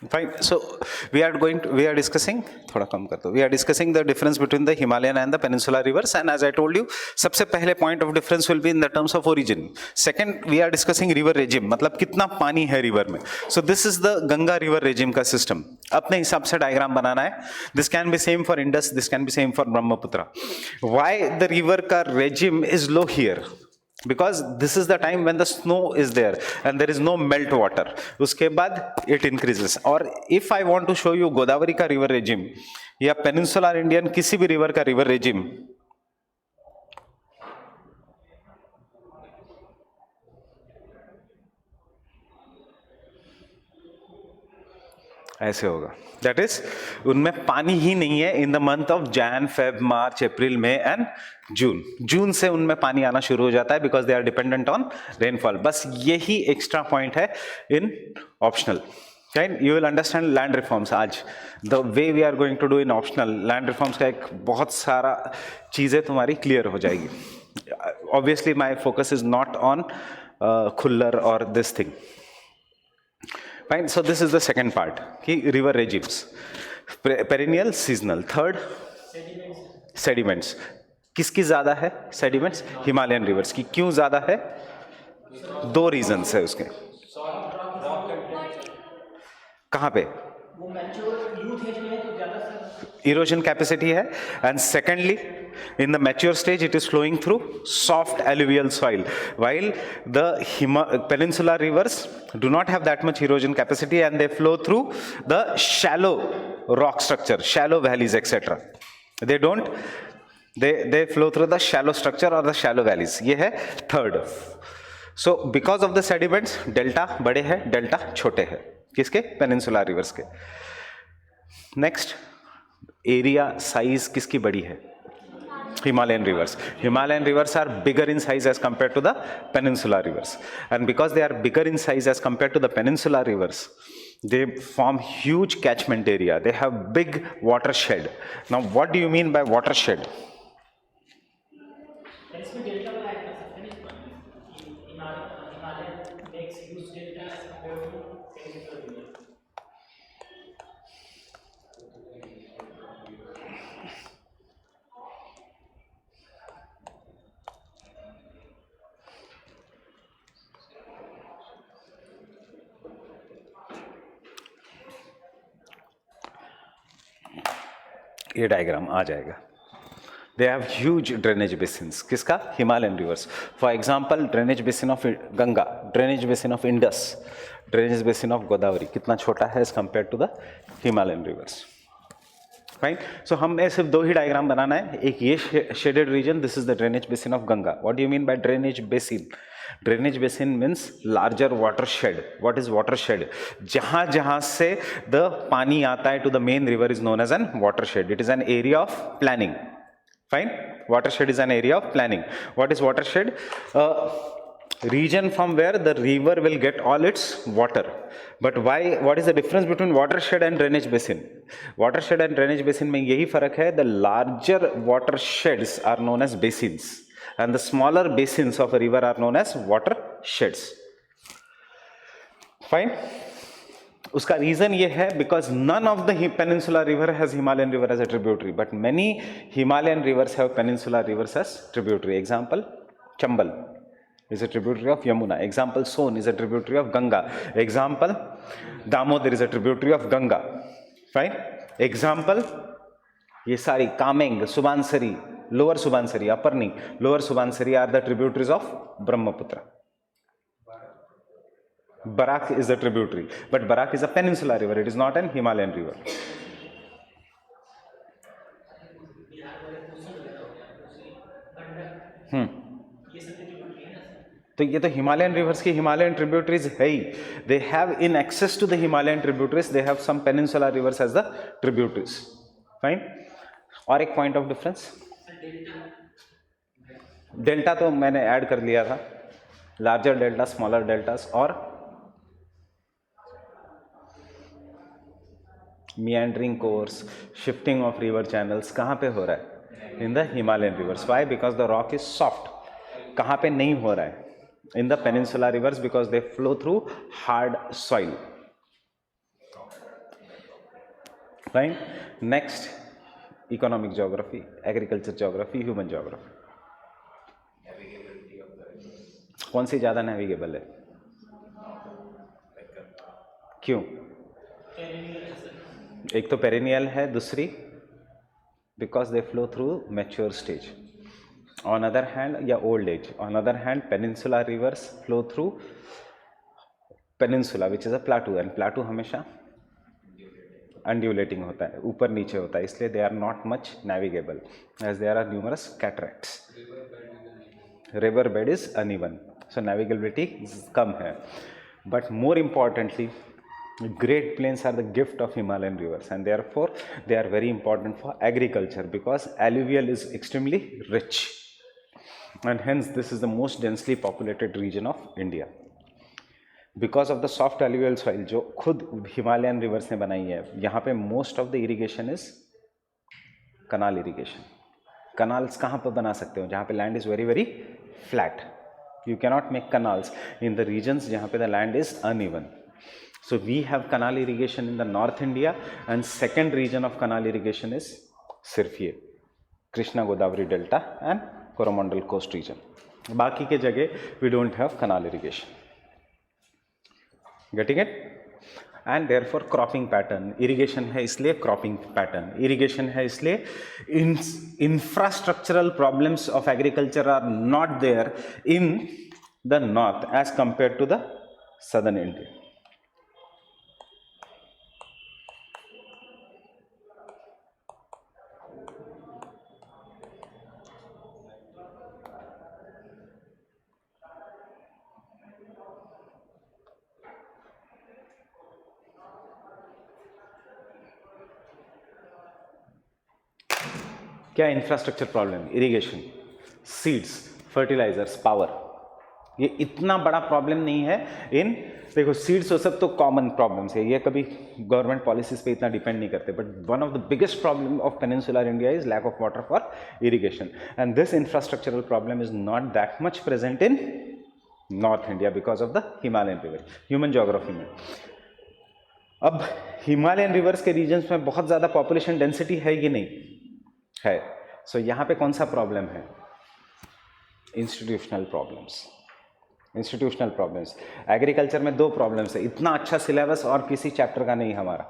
Fine. So we are discussing थोड़ा कम कर दो. We are discussing the difference between the Himalayan and the peninsular rivers, and as I told you, सबसे पहले point of difference will be in the terms of origin. Second, we are discussing river regime, मतलब कितना पानी है river में. So this is the Ganga river regime का system. अपने हिसाब से diagram बनाना है. This can be same for Indus, this can be same for Brahmaputra. Why the river का regime is low here? Because this is the time when the snow is there and there is no melt water. उसके बाद it increases. और if I want to show you Godavari का river regime या peninsular Indian किसी भी river का river regime, ऐसे होगा. That is, उनमें पानी ही नहीं है in the month of Jan, Feb, March, April, May and June. जून से उनमें पानी आना शुरू हो जाता है because they are dependent on rainfall. बस यही extra point है in optional. Right? You will understand land reforms आज. The way we are going to do in optional land reforms का एक बहुत सारा चीजें तुम्हारी clear हो जाएगी. Obviously, my focus is not on Khullar or this thing. Fine. So this is the second part. कि river regimes, perennial, seasonal. Third, sediments. किसकी ज्यादा है sediments? Himalayan rivers की. क्यों ज्यादा है? दो reasons है उसके. कहाँ पे? Erosion capacity है. And secondly, in the mature stage, it is flowing through soft alluvial soil, while the peninsular rivers do not have that much erosion capacity and they flow through the shallow rock structure, shallow valleys, etc. They don't. They flow through the shallow structure or the shallow valleys. ये है third. So because of the sediments, delta बड़े हैं, delta छोटे हैं. किसके? Peninsular rivers के. Next, area size किसकी बड़ी है? Himalayan rivers. Himalayan rivers are bigger in size as compared to the peninsular rivers. And because they are bigger in size as compared to the peninsular rivers, they form huge catchment area. They have big watershed. Now, what do you mean by watershed? ये diagram आ जाएगा. They have huge drainage basins. किसका? Himalayan rivers. For example, drainage basin of Ganga, drainage basin of Indus, drainage basin of Godavari. कितना छोटा है as compared to the Himalayan rivers. Fine. So हमें सिर्फ दो ही diagram बनाना है. एक ये shaded region. This is the drainage basin of Ganga. What do you mean by drainage basin? Drainage basin means larger watershed. What is watershed? जहाँ से the पानी आता है to the main river is known as an watershed. It is an area of planning. Fine. Watershed is an area of planning. What is watershed? Region from where the river will get all its water. But why? What is the difference between watershed and drainage basin? Watershed and drainage basin में यही फर्क है. The larger watersheds are known as basins, and the smaller basins of a river are known as watersheds. Fine. उसका reason ये है because none of the peninsular river has Himalayan river as a tributary, but many Himalayan rivers have peninsular rivers as tributary. Example, Chambal is a tributary of Yamuna. Example, Son is a tributary of Ganga. Example, Damodar is a tributary of Ganga. Fine. Example, ये सारी Kameng, Subansari, Lower Subansari, Aparni, Lower Subansari are the tributaries of Brahmaputra. Barak is a tributary, but Barak is a peninsular river. It is not an Himalayan river. तो ये तो Himalayan rivers की Himalayan tributaries है ही. They have in access to the Himalayan tributaries, they have some peninsular rivers as the tributaries. Fine. और एक point of difference. Delta तो मैंने add कर लिया था. Larger delta, smaller deltas और meandering course, shifting of river channels कहाँ पे हो रहा है? In the Himalayan rivers. Why? Because the rock is soft. कहाँ पे नहीं हो रहा है? in the peninsula rivers because they flow through hard soil. Fine. Next, economic geography, agriculture geography, human geography. कौन सी ज़्यादा नेविगेबल है? क्यों? एक तो पेरिनियल है, दूसरी because they flow through mature stage. On other hand या old age. On other hand peninsula rivers flow through peninsula which is a plateau, and plateau हमेशा अनड्यूलेटिंग होता है, ऊपर नीचे होता है, इसलिए they are not much navigable as there are numerous cataracts. River bed is uneven, so navigability कम है. But more importantly, Great Plains are the gift of Himalayan rivers, and therefore they are very important for agriculture because alluvial is extremely rich, and hence this is the most densely populated region of India. Because of the soft alluvial soil जो खुद Himalayan rivers ने बनाई है, यहाँ पे most of the irrigation is canal irrigation. Canals कहाँ पर बना सकते हो? जहाँ पे land is very very flat. You cannot make canals in the regions जहाँ पे the land is uneven. So we have canal irrigation in the North India, and second region of canal irrigation is सिर्फ ये Krishna Godavari Delta and Coromandel Coast region. बाकी के जगह we don't have canal irrigation. Getting it? And therefore cropping pattern, irrigation है इसलिए cropping pattern, irrigation है इसलिए infrastructural problems of agriculture are not there in the north as compared to the southern India. क्या infrastructure problem? Irrigation, seeds, fertilizers, power. ये इतना बड़ा problem नहीं है इन, देखो सीड्स वो सब तो कॉमन प्रॉब्लम्स है, ये कभी गवर्नमेंट पॉलिसीज पे इतना डिपेंड नहीं करते. But one of the biggest problem of peninsular India is lack of water for irrigation, and this infrastructural problem is not that much present in north India because of the Himalayan river. Human geography में अब Himalayan reverse के regions में बहुत ज़्यादा population density है कि नहीं है? सो यहाँ पे कौन सा प्रॉब्लम है? Institutional problems. Institutional problems. Agriculture में दो प्रॉब्लम्स है, इतना अच्छा सिलेबस और किसी चैप्टर का नहीं हमारा.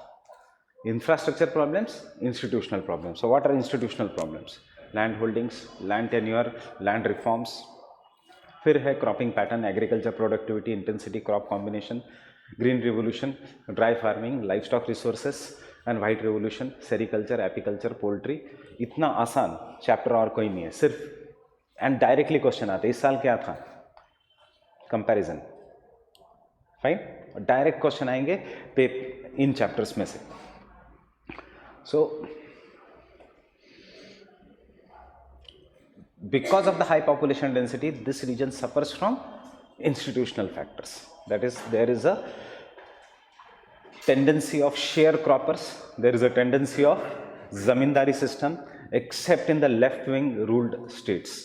Infrastructure problems, institutional problems. So what are institutional problems? Land holdings, land tenure, land reforms. फिर है cropping pattern, agriculture productivity, intensity, crop combination, green revolution, dry farming, livestock resources and white revolution, sericulture, apiculture, poultry. इतना आसान chapter और कोई नहीं है, सिर्फ and directly question आते. इस साल क्या था? कंपैरिजन. फाइन, डायरेक्ट क्वेश्चन आएंगे पे इन चैप्टर्स में से. सो because of the high population density, this region suffers from institutional factors. That is, there is a tendency of sharecroppers, there is a tendency of zamindari system, except in the left wing ruled states.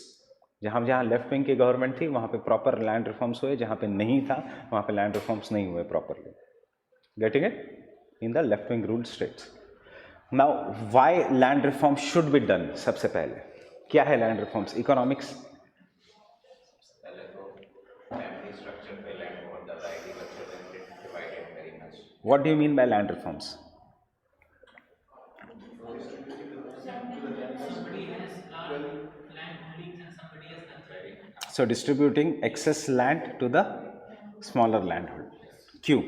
जहाँ जहाँ left wing की government थी वहाँ पे proper land reforms हुए, जहाँ पे नहीं था वहाँ पे लैंड रिफॉर्म्स नहीं हुए properly. Getting it? In the left wing ruled states. Now why land reform should be done? सबसे पहले क्या है land reforms? Economics. What do you mean by land reforms? So distributing excess land to the smaller landholder. क्यों?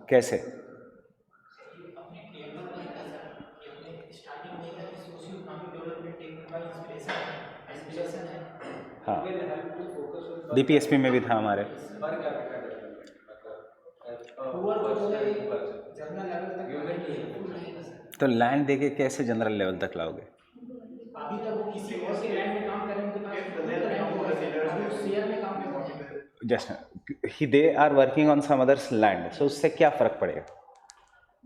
कैसे? हाँ, DPSP में भी था हमारे. तो लैंड देके कैसे जनरल लेवल तक लाओगे? अभी तक वो किसी और के लैंड में काम कर रहे हैं, उनके पास शेयर में काम कर रहे हैं. Just they are working on some others land, so उससे क्या फर्क पड़ेगा?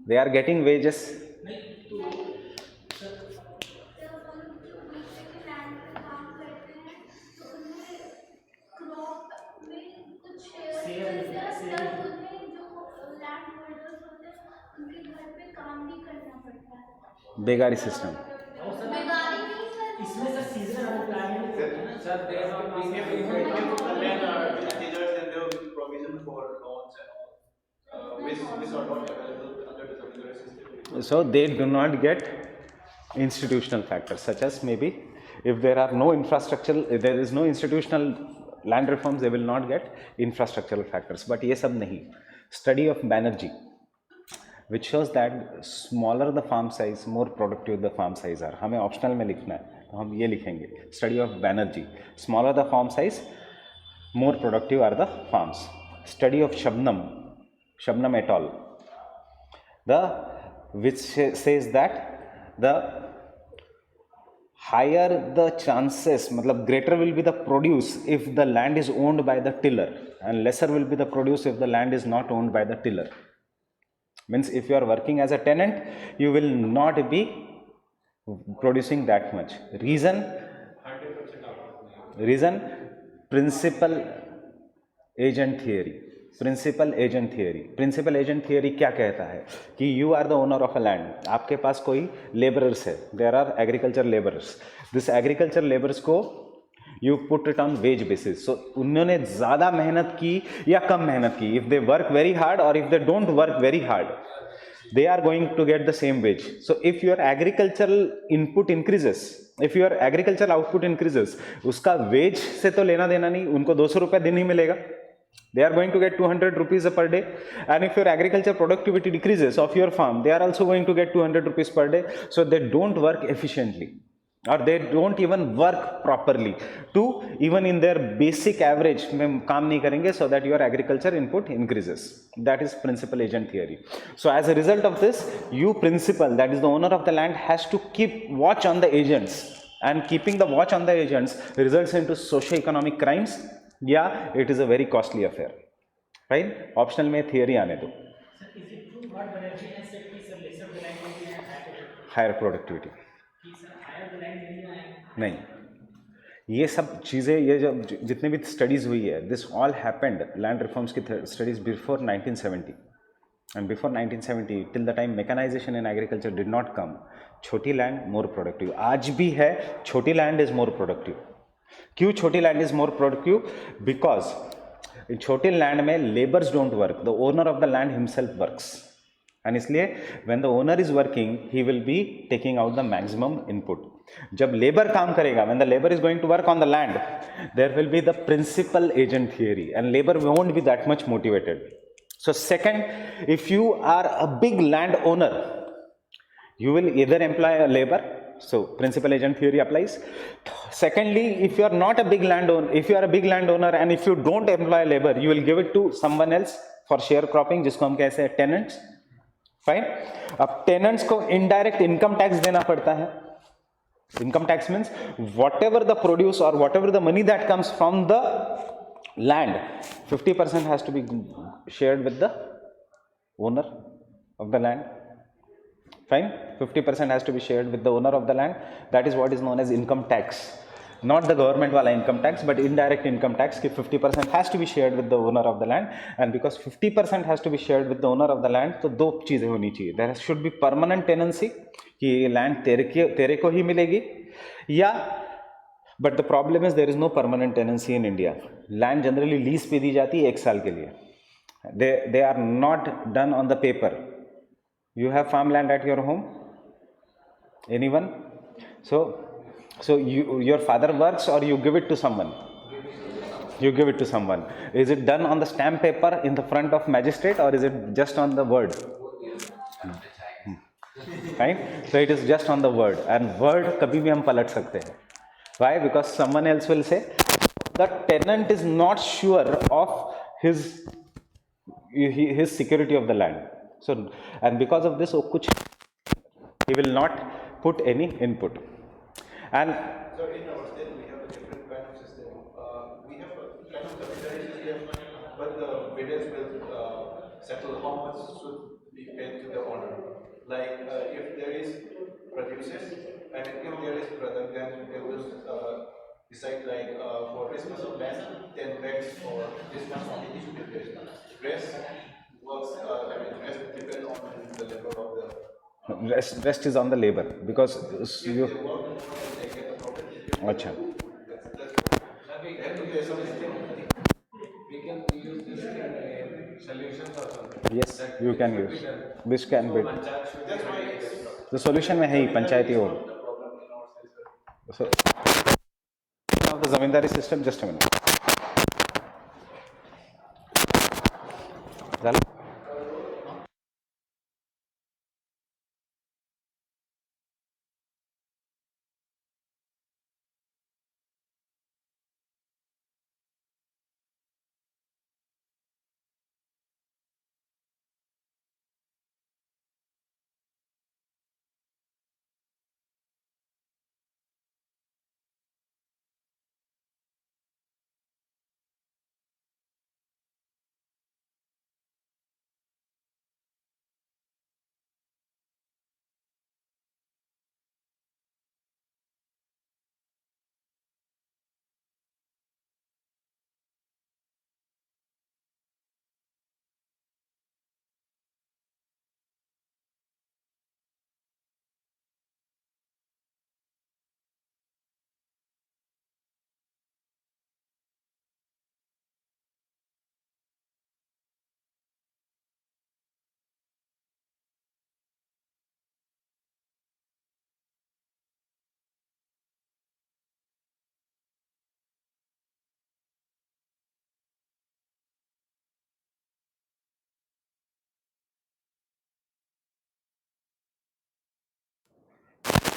They are getting wages. क्योंकि घर पे काम भी करना पड़ता है। बेगारी सिस्टम। बेगारी नहीं सर, इसमें सर सीजन और प्लानिंग होता है ना Sir, they are not being Sir, if the land are government- villagers, then there will be provision for loans and all, which are not available under the regular system. So they do not get institutional factors such as maybe if there are no infrastructure, if there is no institutional land reforms, they will not get infrastructural factors. But ये सब नहीं. Study of Banerjee, which shows that smaller the farm size, more productive the farm size are. हमें optional में लिखना है, तो हम ये लिखेंगे. Study of Banerjee, smaller the farm size, more productive are the farms. Study of Shabnam et al. The which says that the higher the chances, मतलब greater will be the produce if the land is owned by the tiller, and lesser will be the produce if the land is not owned by the tiller. Means if you are working as a tenant, you will not be producing that much. Reason principal agent theory. Principal agent theory. Principal agent theory क्या कहता है कि you are the owner of a land, आपके पास कोई labourers है, there are agriculture labourers. This agriculture labourers को you put it on wage basis. So उन्होंने ज़्यादा मेहनत की या कम मेहनत की, if they work very hard और if they don't work very hard, they are going to get the same wage. So if your agricultural input increases, if your agricultural output increases, उसका wage से तो लेना देना नहीं, उनको 200 रुपये दिन ही मिलेगा. They are going to get 200 rupees per day. And if your agriculture productivity decreases of your farm, they are also going to get 200 rupees per day. So they don't work efficiently, or they don't even work properly to even in their basic average में काम नहीं करेंगे, so that your agriculture input increases. That is principal agent theory. So as a result of this, you principal, that is the owner of the land, has to keep watch on the agents, and keeping the watch on the agents results into socio-economic crimes. Yeah, it is a very costly affair. Right? Optional में theory आने दो. Sir, is it true what Banerjee has said कि sir lesser the land will be Higher productivity. कि sir higher the land will be नहीं, ये सब चीज़ें, ये जब जितने भी स्टडीज़ हुई है, this all happened, land reforms की studies before 1970, and before 1970 till the time mechanisation in agriculture did not come, छोटी लैंड मोर प्रोडक्टिव. आज भी है, छोटी लैंड इज मोर प्रोडक्टिव. क्यों छोटी land is more productive? Because in छोटी land में labours don't work, the owner of the land himself works. And इसलिए when the owner is working he will be taking out the maximum input. जब labour काम करेगा, when the labour is going to work on the land, there will be the principal agent theory, and labour won't be that much motivated. So second, if you are a big landowner, you will either employ a labor, so principal agent theory applies. Secondly, if you are not a big landowner, if you are a big landowner and if you don't employ labor, you will give it to someone else for sharecropping, जिसको हम कहते हैं tenants. Fine. अब tenants को indirect income tax देना पड़ता है. Income tax means whatever the produce or whatever the money that comes from the land, 50% has to be shared with the owner of the land. Fine, 50% has to be shared with the owner of the land. That is what is known as income tax. Not the government wala income tax, but indirect income tax ki 50% has to be shared with the owner of the land. And because 50% has to be shared with the owner of the land, तो दो चीज़ें होनी चाहिए. There should be permanent tenancy कि ये land तेरे को ही मिलेगी, या but the problem is there is no permanent tenancy in India. Land generally lease पे दी जाती है 1 साल के लिए. They are not done on the paper. You have farmland at your home? Anyone? So your father works or you give it to someone? You give it to someone. Is it done on the stamp paper in the front of magistrate, or is it just on the word? Right? So it is just on the word, and word कभी भी हम पलट सकते हैं. Why? Because someone else will say the tenant is not sure of his security of the land. So, and because of this, he will not put any input. And So in our state, we have a different kind of system. We have a kind of capitalized system, but the village will settle how much should be paid to the owner. Like if there is producers, and if there is product, then they will decide like for this much of land, 10 bags, or this much quantity should be paid. Rest works, rest depends on the rest is on the labor because you. अच्छा. We can use this in solutions or something. Yes, you can use. Which can be. Panchayat should be ready this problem. The solution में है ही पंचायती और. So, of the zamindari system, just a minute. झालं?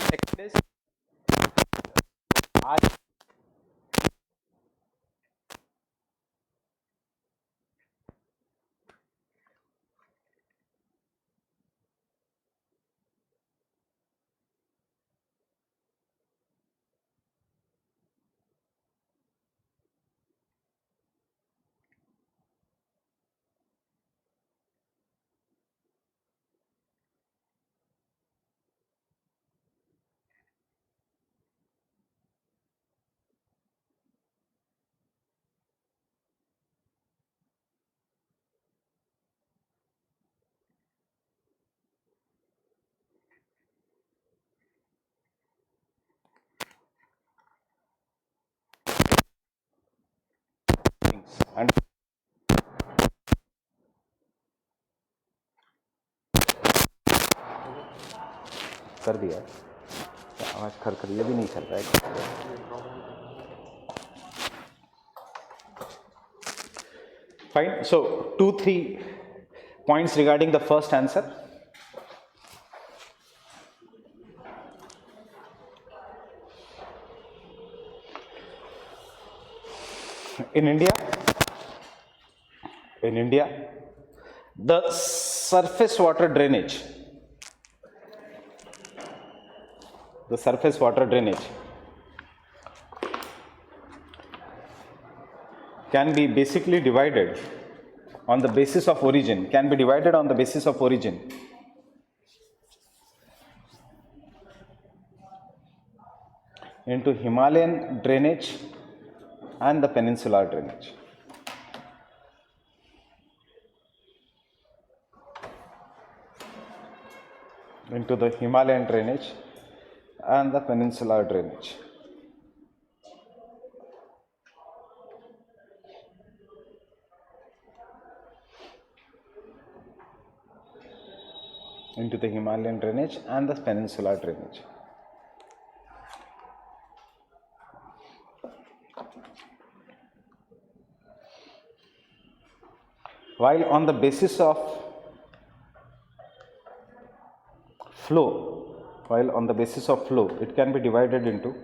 Second is आज and कर दिया. आवाज खरखर ये भी नहीं चल रहा है. Fine. So 2-3 points regarding the first answer. In India, the surface water drainage can be basically divided on the basis of origin, into Himalayan drainage and the peninsular drainage. Into the Himalayan drainage and the peninsular drainage. Into the Himalayan drainage and the peninsular drainage. While on the basis of flow, it can be divided into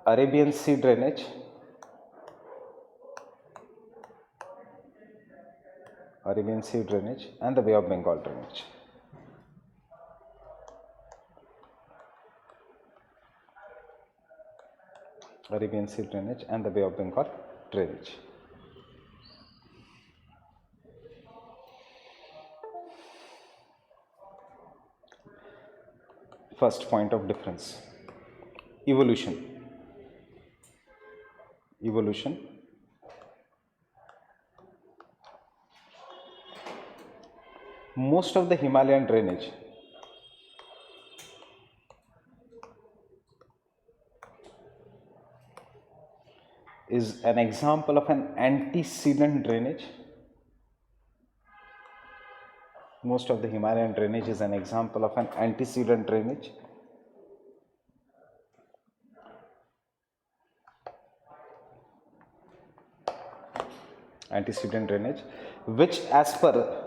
Arabian Sea drainage, and the Bay of Bengal drainage. Arabian Sea drainage and the Bay of Bengal drainage. First point of difference, evolution. Most of the Himalayan drainage is an example of an antecedent drainage. Most of the Himalayan drainage is an example of an antecedent drainage. Antecedent drainage, which as per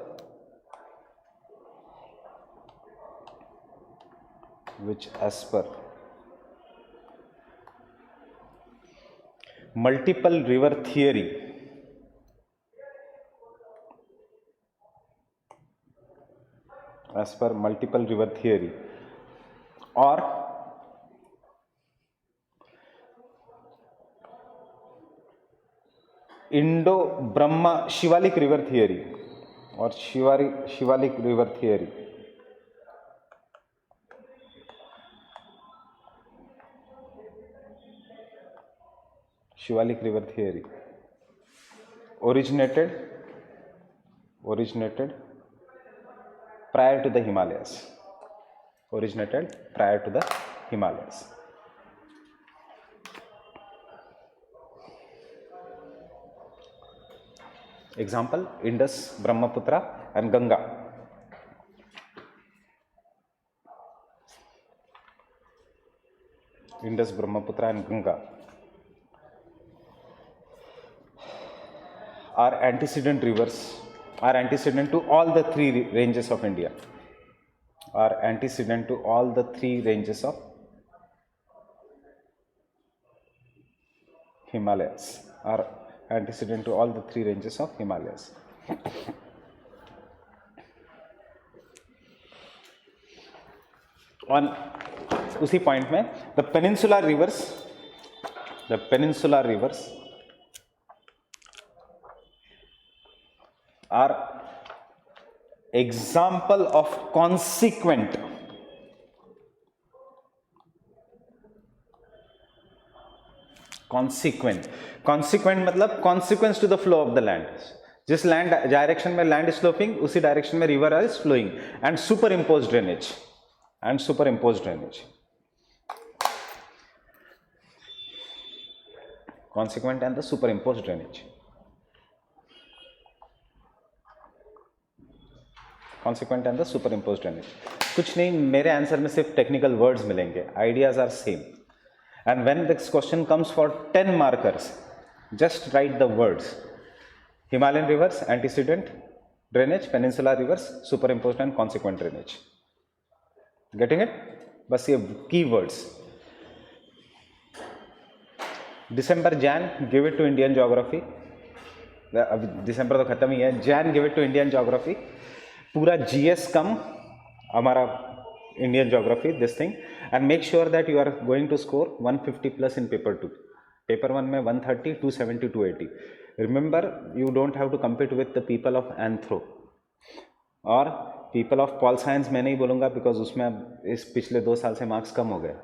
multiple river theory or Indo-Brahma Shivalik river theory or Shivalik river theory originated prior to the Himalayas. Example, Indus, Brahmaputra and Ganga. Indus, Brahmaputra and Ganga are antecedent rivers, are antecedent to all the three ranges of India. Himalayas. On उसी point में the peninsular rivers are example of consequent मतलब consequence to the flow of the land. जिस land direction में land sloping उसी direction में river is flowing and superimpose drainage consequent and the superimposed drainage. कुछ नहीं, मेरे answer में सिर्फ टेक्निकल वर्ड्स मिलेंगे, ideas are same. And when this question comes for 10 markers, just write the words. Himalayan rivers, antecedent drainage, peninsular rivers, superimposed and consequent drainage. Getting it? बस ये keywords. December, Jan, give it to Indian geography. अब दिसंबर तो खत्म ही है. Jan, give it to Indian geography. पूरा GS कम हमारा Indian geography, this thing, and make sure that you are going to score 150 plus in paper 2. Paper 1 में 130, 270, 280. Remember, you don't have to compete with the people of Anthro और people of Pol Science. मैं नहीं बोलूँगा because उसमें इस पिछले 2 साल से मार्क्स कम हो गए.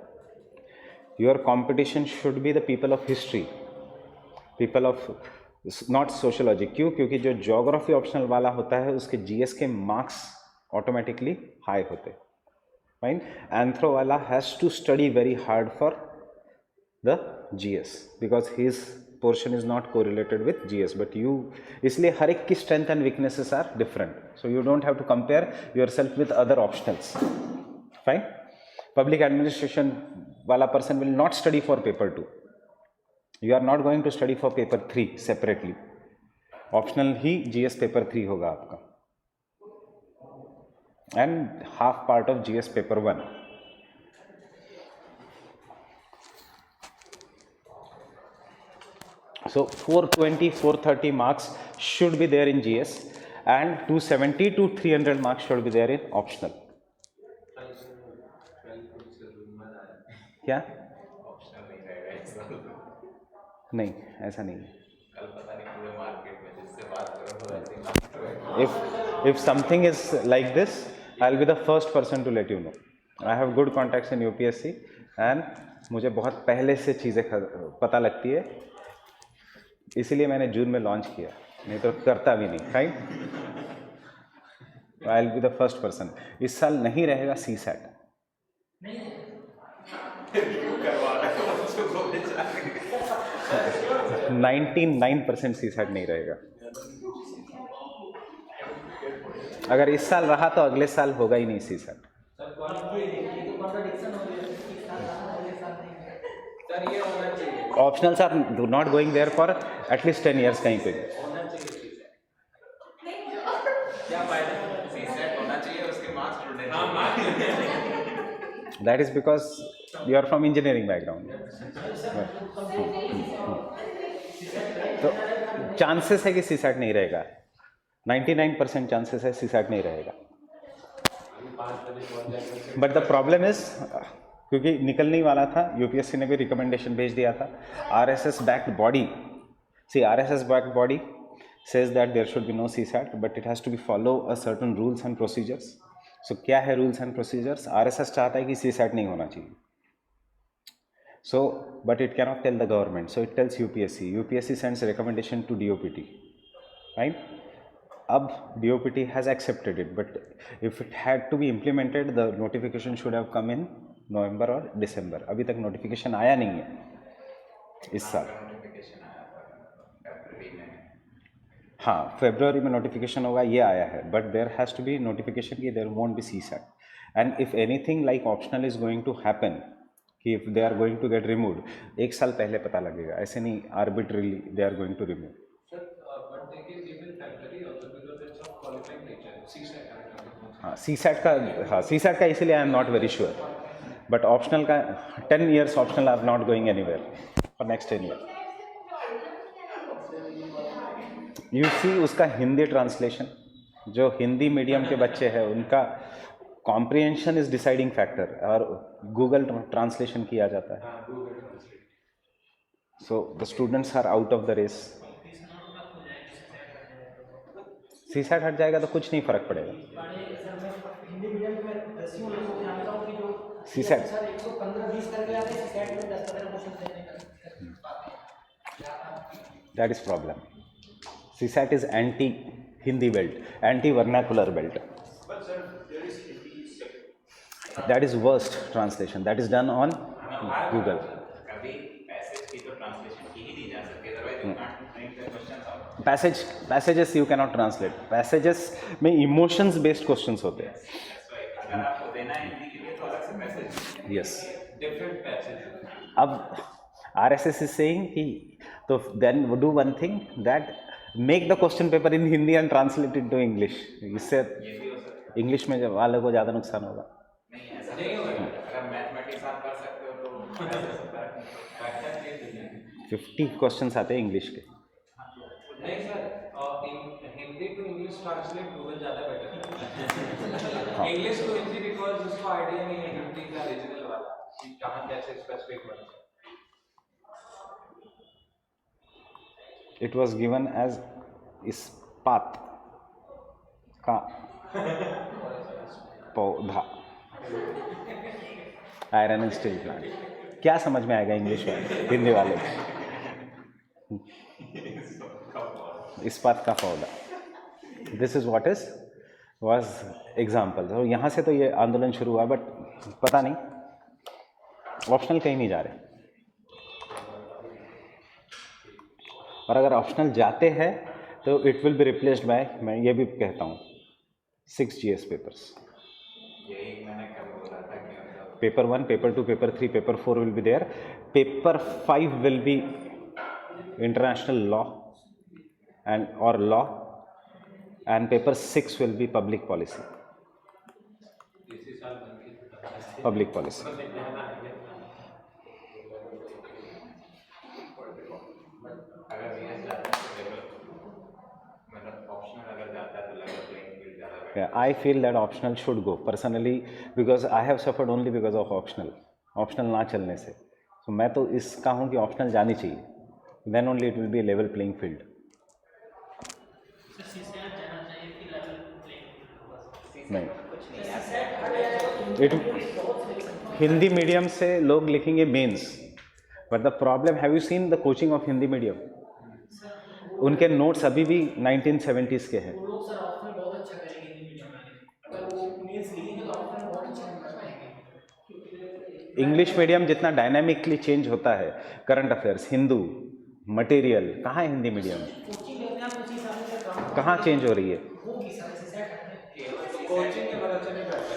Your competition should be the people of history, people of not sociology. क्यों? क्योंकि जो geography optional वाला होता है उसके GS के marks automatically high होते हैं. Fine. Anthro wala has to study very hard for the GS because his portion is not correlated with GS, but you, इसलिए हर एक की strength and weaknesses are different, so you don't have to compare yourself with other optionals. Fine. Public administration wala person will not study for paper 2. You are not going to study for paper 3 separately. Optional he GS paper 3 होगा आपका and half part of GS paper 1. So 420, 430 marks should be there in GS and 270 to 300 marks should be there in optional. क्या? नहीं, ऐसा नहीं है. कल पता नहीं पूरे मार्केट में जिससे बात करो तो ऐसे ही मार्केट में If something is like this, I'll be the first person to let you know. I have good contacts in UPSC and मुझे बहुत पहले से चीज़ें पता लगती है, इसीलिए मैंने जून में लॉन्च किया, नहीं तो करता भी नहीं. Right, I'll be the first person. इस साल नहीं रहेगा CSAT. 99% CSAT नहीं रहेगा. अगर इस साल रहा तो अगले साल होगा ही नहीं CSAT. सर ये होना चाहिए, Optionals are not going there for at least 10 years कहीं पे. होना चाहिए क्या फायदा, सीसेट होना चाहिए उसके मार्क्स जुड़ने चाहिए. That is because you are from engineering background. तो चांसेस है कि CSAT नहीं रहेगा. 99% चांसेस है CSAT नहीं रहेगा. बट द प्रॉब्लम इज, क्योंकि निकलने ही वाला था, यूपीएससी ने भी रिकमेंडेशन भेज दिया था. RSS backed body, see RSS backed body says that there should be no CSAT, but it has to be follow a certain rules and procedures. So क्या है rules and procedures? RSS चाहता है कि CSAT नहीं होना चाहिए. So but it cannot tell the government, so it tells UPSC. UPSC sends a recommendation to DOPT, right? अब DOPT has accepted it, but if it had to be implemented, the notification should have come in November और December. अभी तक notification आया नहीं है इस साल. Notification आया था फरवरी में. हाँ, फरवरी में नोटिफिकेशन होगा, ये आया है. But there has to be notification कि there won't be CSAT. And if anything like optional is going to happen, कि if they are going to get removed, एक साल पहले पता लगेगा. ऐसे नहीं arbitrarily they are going to remove. हाँ, CSAT का इसीलिए I am not very sure. But optional का 10 years optional are not going anywhere for next 10 years. You सी उसका हिंदी ट्रांसलेशन, जो हिंदी मीडियम के बच्चे हैं उनका कॉम्प्रिहेंशन इज डिसाइडिंग फैक्टर, और गूगल ट्रांसलेशन किया जाता है. So the students are out of the race. CSAT हट जाएगा तो कुछ नहीं फर्क पड़ेगा. हिंदी मीडियम में 10 लोगों को जानता हूँ कि जो CSAT सर 115-20 करके आते हैं, CSAT में 10-15 क्वेश्चन देने का. that is problem. CSAT is anti Hindi belt, anti vernacular belt. But sir, there is Hindi second. That is worst translation, that is done on Google. कभी पैसेज की तो translation की ही नहीं जा सकती, otherwise you can't make the questions out. Passages you cannot translate. Passages में emotions based questions होते हैं. अगर आपको देना है हिंदी के लिए तो अलग से पैसेज. Yes. Different passage. अब RSS is saying कि तो then do one thing, that make the question paper in Hindi and translate it to English. इससे इंग्लिश में वालों को ज़्यादा नुकसान होगा. नहीं ऐसा नहीं होगा. अगर मैथमेटिक्स आप कर सकते हो तो 50 क्वेश्चंस आते हैं इंग्लिश के. नहीं sir, Hindi to English translate Google ज़्यादा बेटर है. इंग्लिश टू हिंदी बिकॉज उसको आइडिया नहीं है हिंदी का रीजनल वाला कि कहाँ कैसे specific word. It was given as इस्पात का पौधा, आयरन एंड स्टील प्लांट. क्या समझ में आएगा इंग्लिश में हिंदी वाले को? इस्पात का पौधा. This is what is was example. तो यहाँ से तो ये आंदोलन शुरू हुआ, बट पता नहीं, ऑप्शनल कहीं नहीं जा रहे. और अगर ऑप्शनल जाते हैं तो it will be replaced by, मैं ये भी कहता हूँ, 6 GS पेपर्स. यही मैंने कल बोला था कि paper 1, paper 2, paper 3, paper 4 will be there. Paper 5 will be international law and or law, and paper 6 will be public policy. Public policy. अगर ये जाता है मतलब ऑप्शनल अगर जाता है तो लगभग प्लेइंग फील्ड ज़्यादा better. Yeah, I feel that optional should go personally, because I have suffered only because of optional ना चलने से. तो मैं तो इसका हूँ कि ऑप्शनल जानी चाहिए. then only it will be a level playing field. नहीं, हिंदी मीडियम से लोग लिखेंगे mains, but the problem, have you seen the coaching of Hindi medium? उनके नोट्स अभी भी 1970s के हैं. वो लोग सर ऑप्शन बहुत अच्छा करेंगे हिंदी मीडियम वाले, अगर वो मेंस लिखेंगे तो ऑप्शन बहुत अच्छा कर पाएंगे. इंग्लिश मीडियम जितना डायनामिकली चेंज होता है, करंट अफेयर्स, हिंदू, मटेरियल, कहाँ है हिंदी मीडियम? कोचिंग लेते हैं आप उसी हिसाब से काम कहाँ चेंज हो रही है? होगी सर, ऐसे सेट है. कोचिंग के बाद अच्छा नहीं करता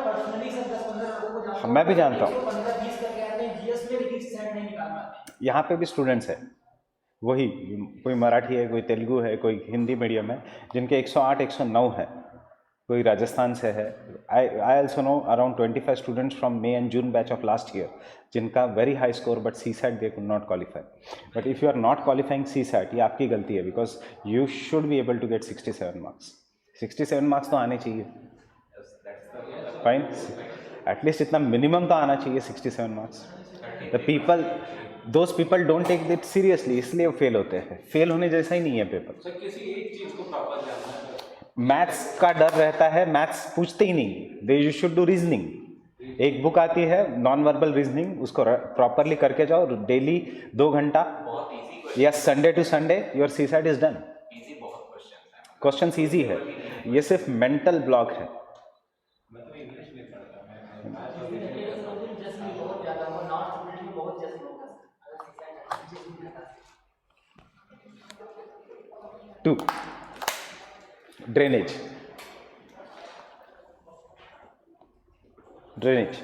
पर्सनली सर 10-15 लोगों को जानता हूं, मैं भी जानता हूँ. 15-20 करके आते हैं जीएस में, लेकिन सेट नहीं निकाल पाते. यहाँ पे भी स्टूडेंट्स हैं, वही कोई मराठी है, कोई तेलुगु है, कोई हिंदी मीडियम है, जिनके 108 109 है, कोई राजस्थान से है. I also know around 25 students from May and June batch of last year, जिनका very high score but CSAT they could not qualify. But if you are not qualifying CSAT, ये आपकी गलती है, because you should be able to get 67 marks. 67 marks तो आने चाहिए. Fine, at least इतना minimum तो आना चाहिए 67 marks. The people, those people don't take it seriously, इसलिए वो फेल होते हैं. फेल होने जैसा ही नहीं है पेपर. सर किसी एक चीज को प्रॉपर जानना है. मैथ्स का डर रहता है, मैथ्स पूछते ही नहीं. They you should do reasoning. एक बुक आती है नॉन वर्बल रीजनिंग, उसको प्रॉपरली करके जाओ डेली 2 घंटा. या Sunday to Sunday your CSAT is done. Question easy है, ये सिर्फ मेंटल ब्लॉक है. बहुत ज्यादा वो नॉर्थ स्टूडेंट भी बहुत जस्ट लोग हैं. 2. Drainage. Drainage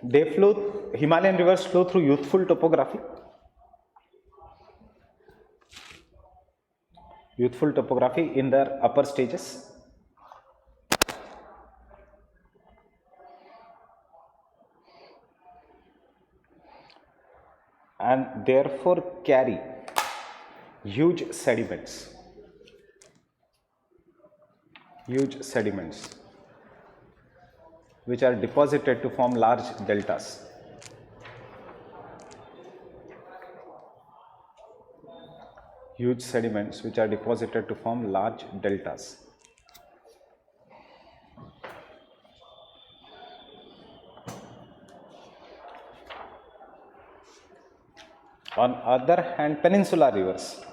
they flow, Himalayan rivers flow through youthful topography. Youthful topography in their upper stages. And therefore carry huge sediments. Huge sediments which are deposited to form large deltas. Huge sediments which are deposited to form large deltas. On other hand, peninsular rivers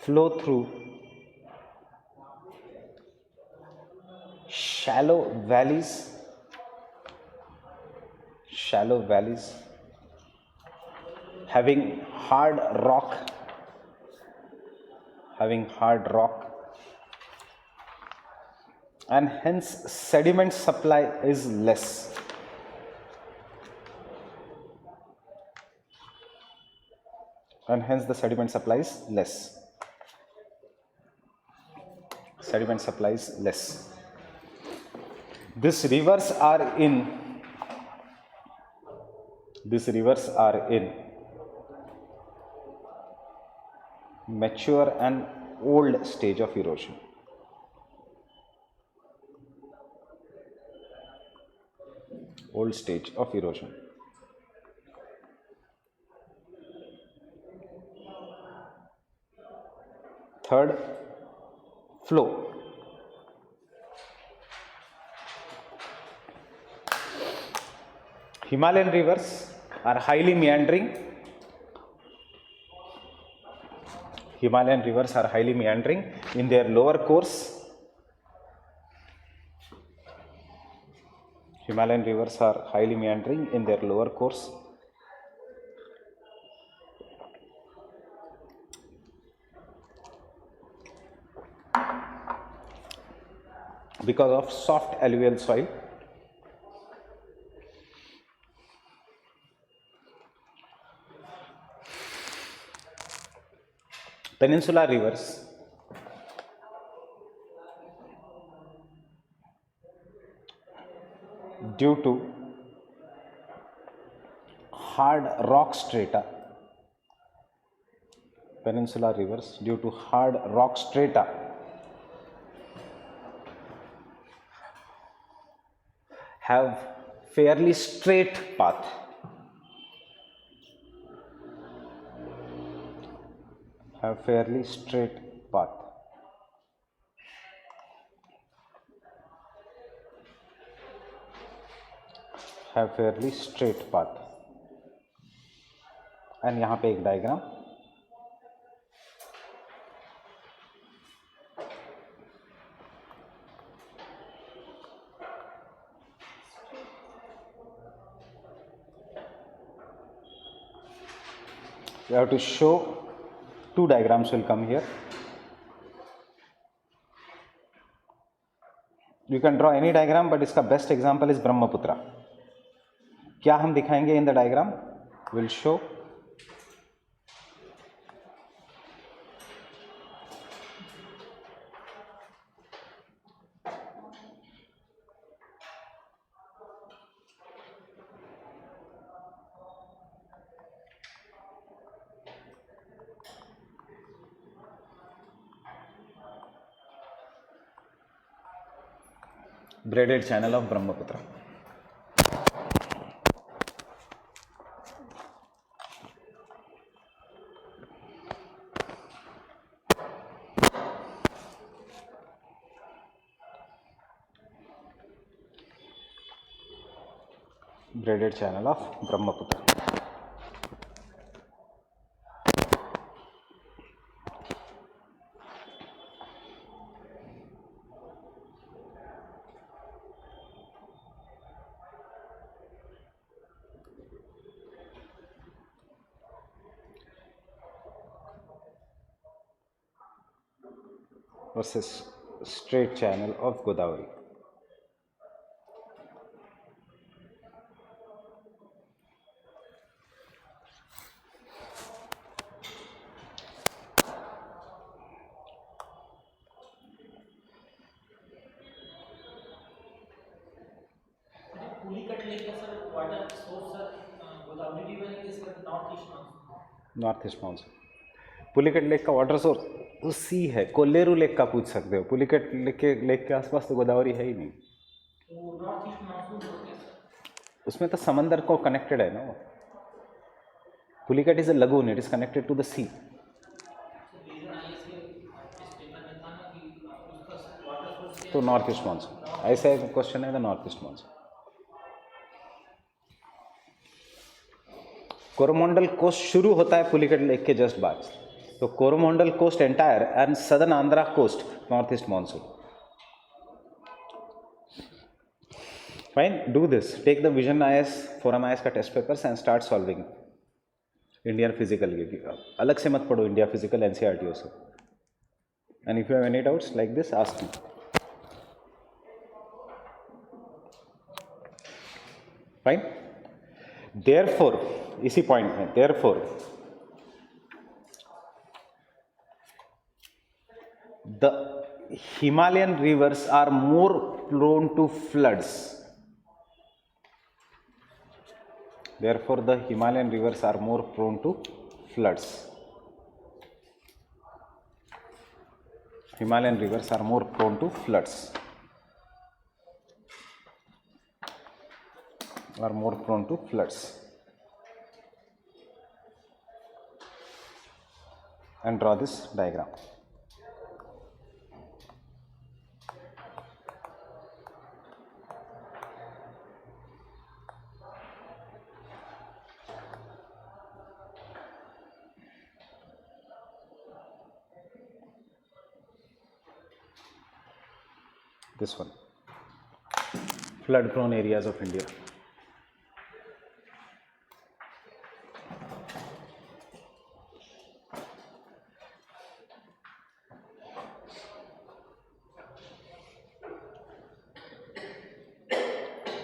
flow through shallow valleys having hard rock and hence sediment supply is less. And hence the sediment supply is less. Sediment supply is less. These rivers are in mature and old stage of erosion. Old stage of erosion. Third, flow. Himalayan rivers are highly meandering. In their lower course. Himalayan rivers are highly meandering in their lower course. Because of soft alluvial soil. Peninsular rivers due to hard rock strata, peninsular rivers due to hard rock strata have fairly straight path. Have fairly straight path. Have fairly straight path. And यहाँ पे एक diagram, you have to show two diagrams will come here. You can draw any diagram, but इसका best example is Brahmaputra. क्या हम दिखाएंगे in the diagram? Will show braided channel of Brahmaputra. Braided channel of Brahmaputra. Versus straight channel of Godavari. Pulicat lake का sir water source sir Godavari river है कि sir north east monsoon? North east monsoon. Pulicat lake का water source तो sea है. कोल्लेरू lake का पूछ सकते हो. पुलिकट लेक के आसपास तो गोदावरी है ही नहीं. तो नॉर्थ ईस्ट मानसून होते हैं सर? उसमें तो समंदर को कनेक्टेड है ना वो. Pulicat is a lagoon, it is connected to the sea. तो नॉर्थ ईस्ट मानसून ऐसा एक क्वेश्चन है. The north east monsoon. Coromandel coast शुरू होता है पुलिकट लेक के जस्ट बाद. तो Coromandel coast entire and southern Andhra coast north east monsoon. Fine, do this. Take the vision IAS forum IAS का test papers and start solving Indian physical. अलग से मत पढ़ो इंडिया फिजिकल NCERT से. And if you have any doubts like this ask me. Fine. Therefore इसी point में therefore the Himalayan rivers are more prone to floods. Therefore, the Himalayan rivers are more prone to floods. Himalayan rivers are more prone to floods. Are more prone to floods. And draw this diagram. This one, flood prone areas of India.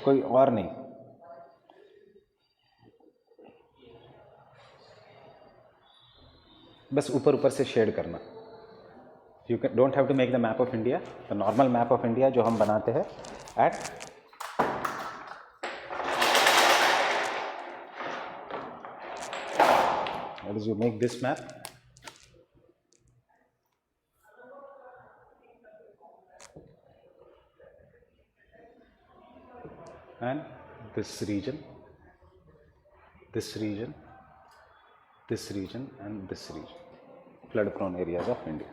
कोई और नहीं. बस ऊपर ऊपर से shade करना. You don't have to make the map of India. The normal map of India जो हम बनाते हैं at as you make this map, and this region, this region, this region, and this region, flood prone areas of India.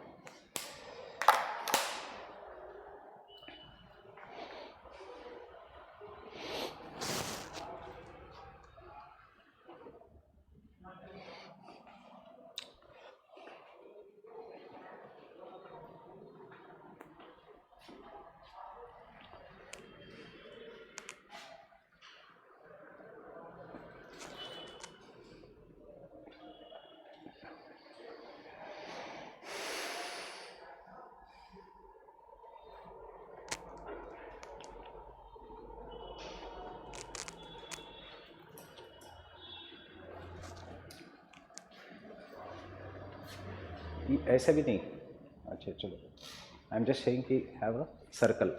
ऐसे भी नहीं, अच्छा चलो, I am just saying कि have a circle.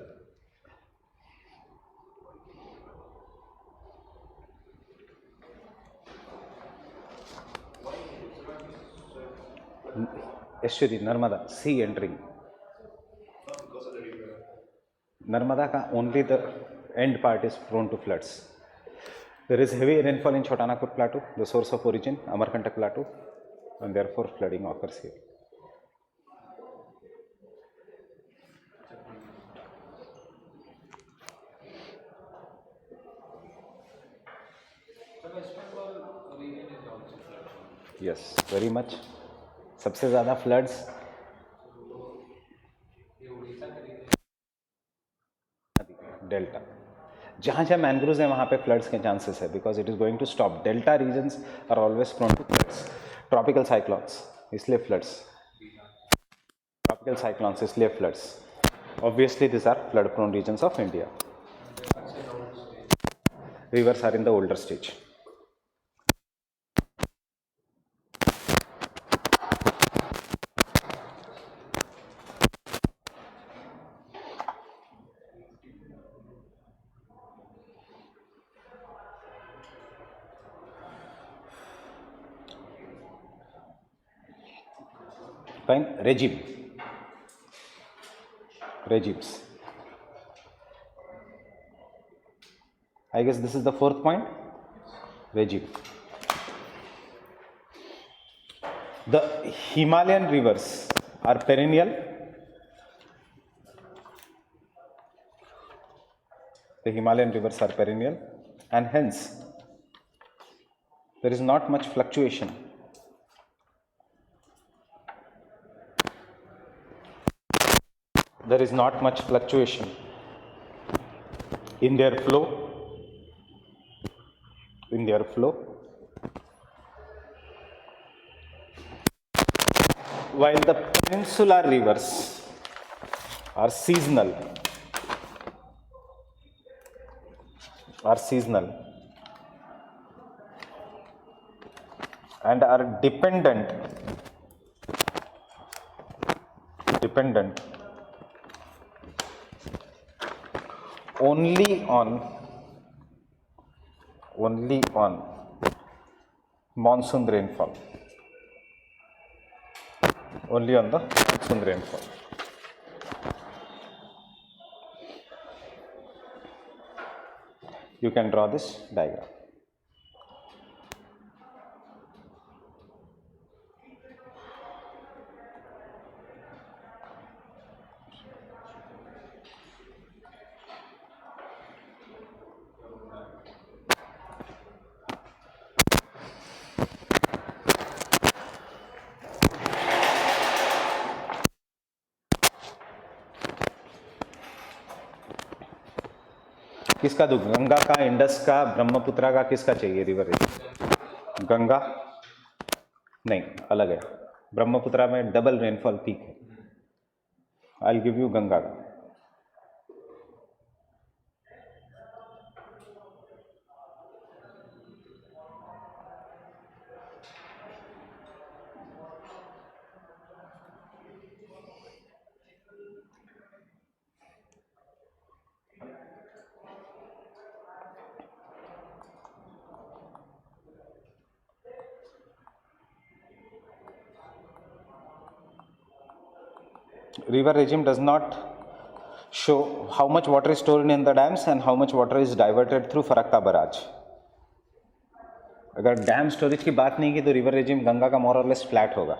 Estuary, Narmada, sea entering. Narmada का only the end part is prone to floods. There is heavy rainfall in Chotanagpur Plateau, the source of origin, Amarkantak Plateau, and therefore flooding occurs here. The West Bengal region is also flooded. Yes, very much. सबसे ज़्यादा floods ये उड़ीसा के region delta. जहाँ जहाँ mangroves हैं वहाँ पे floods के चांसेस है, because it is going to stop. Delta regions are always prone to floods. Tropical cyclones इसलिए फ्लड्स, ट्रॉपिकल साइक्लॉन्स इसलिए floods. Obviously this are flood prone regions of India. Rivers are in the older stage. Fine. Regime. Regimes. I guess this is the fourth point. Regime. The Himalayan rivers are perennial. The Himalayan rivers are perennial, and hence there is not much fluctuation. There is not much fluctuation in their flow. While the peninsular rivers are seasonal, and are dependent only on monsoon rainfall. Only on the monsoon rainfall. You can draw this diagram. किसका दूं? गंगा का, Indus का, ब्रह्मपुत्रा का, किसका चाहिए river? Ganga नहीं, अलग है. ब्रह्मपुत्रा में डबल रेनफॉल पीक है. आई विल गिव यू गंगा का. River regime does not show how much water is stored in the dams and how much water is diverted through Farakka barrage. अगर डैम स्टोरेज की बात नहीं की तो रिवर रेजिम गंगा का मोर और लेस फ्लैट होगा.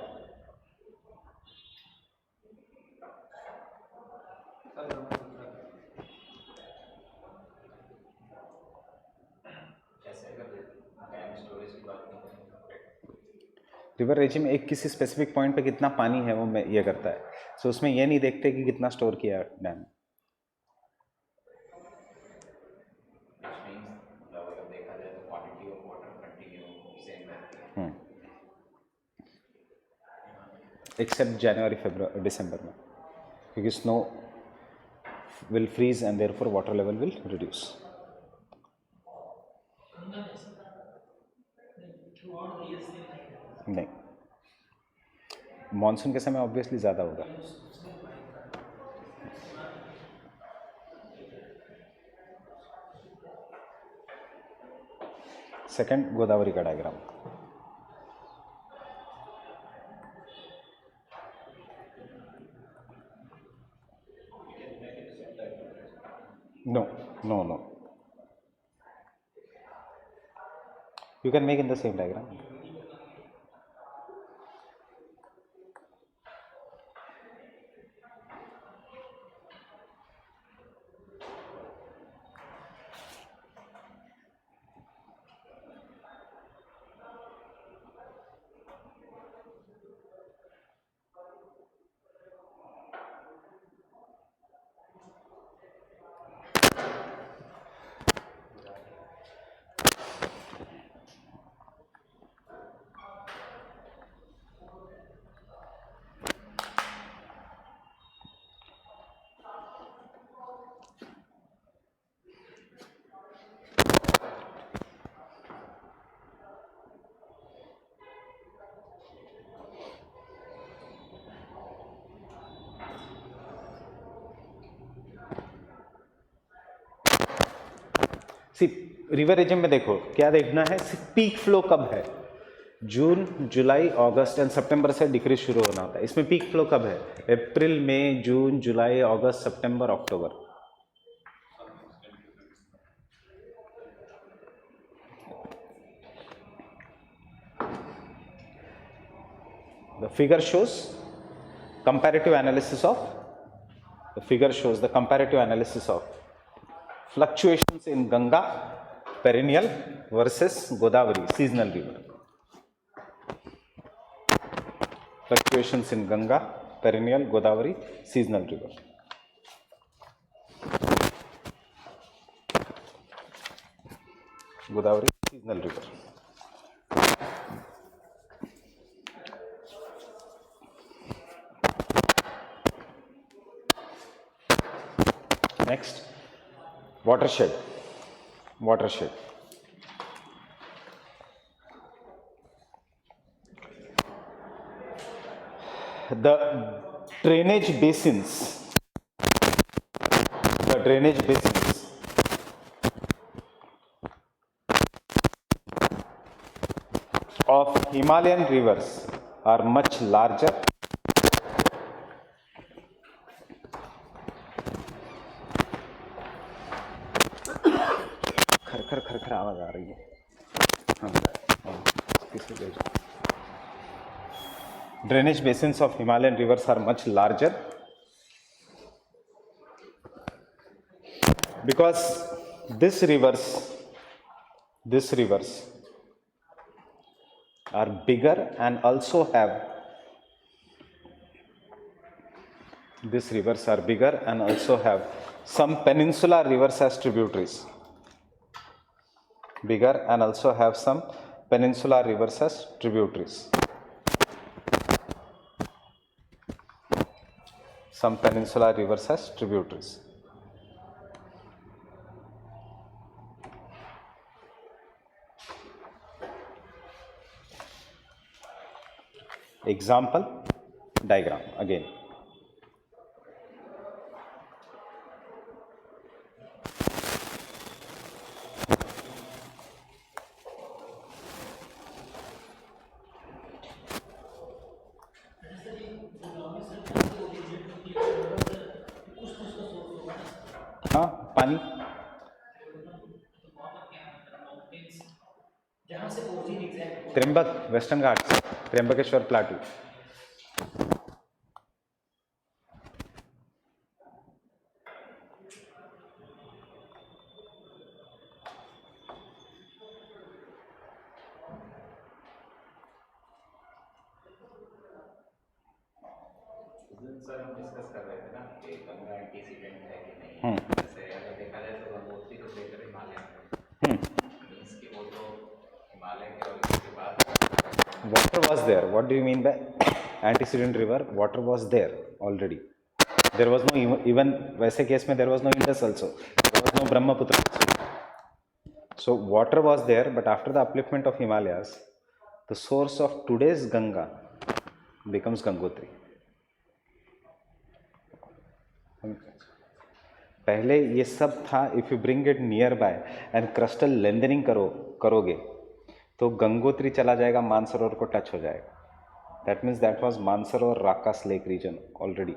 रिवर रेजिम एक किसी स्पेसिफिक पॉइंट पे कितना पानी है वो ये करता है. सो उसमें ये नहीं देखते कि कितना स्टोर किया है डैम. एक्सेप्ट जनवरी फरवरी दिसंबर में, क्योंकि snow will freeze and therefore water level will reduce. नहीं, मॉनसून के समय ऑब्वियसली ज़्यादा होगा. सेकंड गोदावरी का diagram. No. You can make in the same diagram. River region में देखो क्या देखना है, पीक फ्लो कब है. जून, जुलाई, अगस्त एंड सितंबर से डिक्रीज शुरू होना होता है. इसमें पीक फ्लो कब है? अप्रैल, मई, जून, जुलाई, अगस्त, सितंबर, अक्टूबर. The figure shows comparative analysis of fluctuations in Ganga perennial versus Godavari seasonal river. Fluctuations in Ganga perennial, Godavari seasonal river. Godavari seasonal river. Next, watershed. The drainage basins of Himalayan rivers are much larger खर आवाज आ रही है. Drainage basins of Himalayan rivers are much larger because these rivers are bigger and also have some peninsular rivers as tributaries. Some peninsular rivers as tributaries. Example diagram again. पानी जहाँ से origin exact Trimbak, western Ghats, Trimbakeshwar plateau. Sir हम discuss कर रहे थे ना कि Ganga antecedent है कि नहीं, जैसे अगर देखा जाए तो गंगोत्री तो ग्रेटर हिमालय मीन्स कि वो तो हिमालय के और इसके बाद Water was there. What do you mean by antecedent river? Water was there already. There was no even वैसे केस में there was no Indus also. There was no Brahmaputra also. So water was there, but after the upliftment of Himalayas, the source of today's Ganga becomes Gangotri. पहले ये सब था, if you bring it near by and crustal lengthening करोगे तो गंगोत्री चला जाएगा, मानसरोवर को touch हो जाएगा. That means that was Mansarovar Rakas lake region already.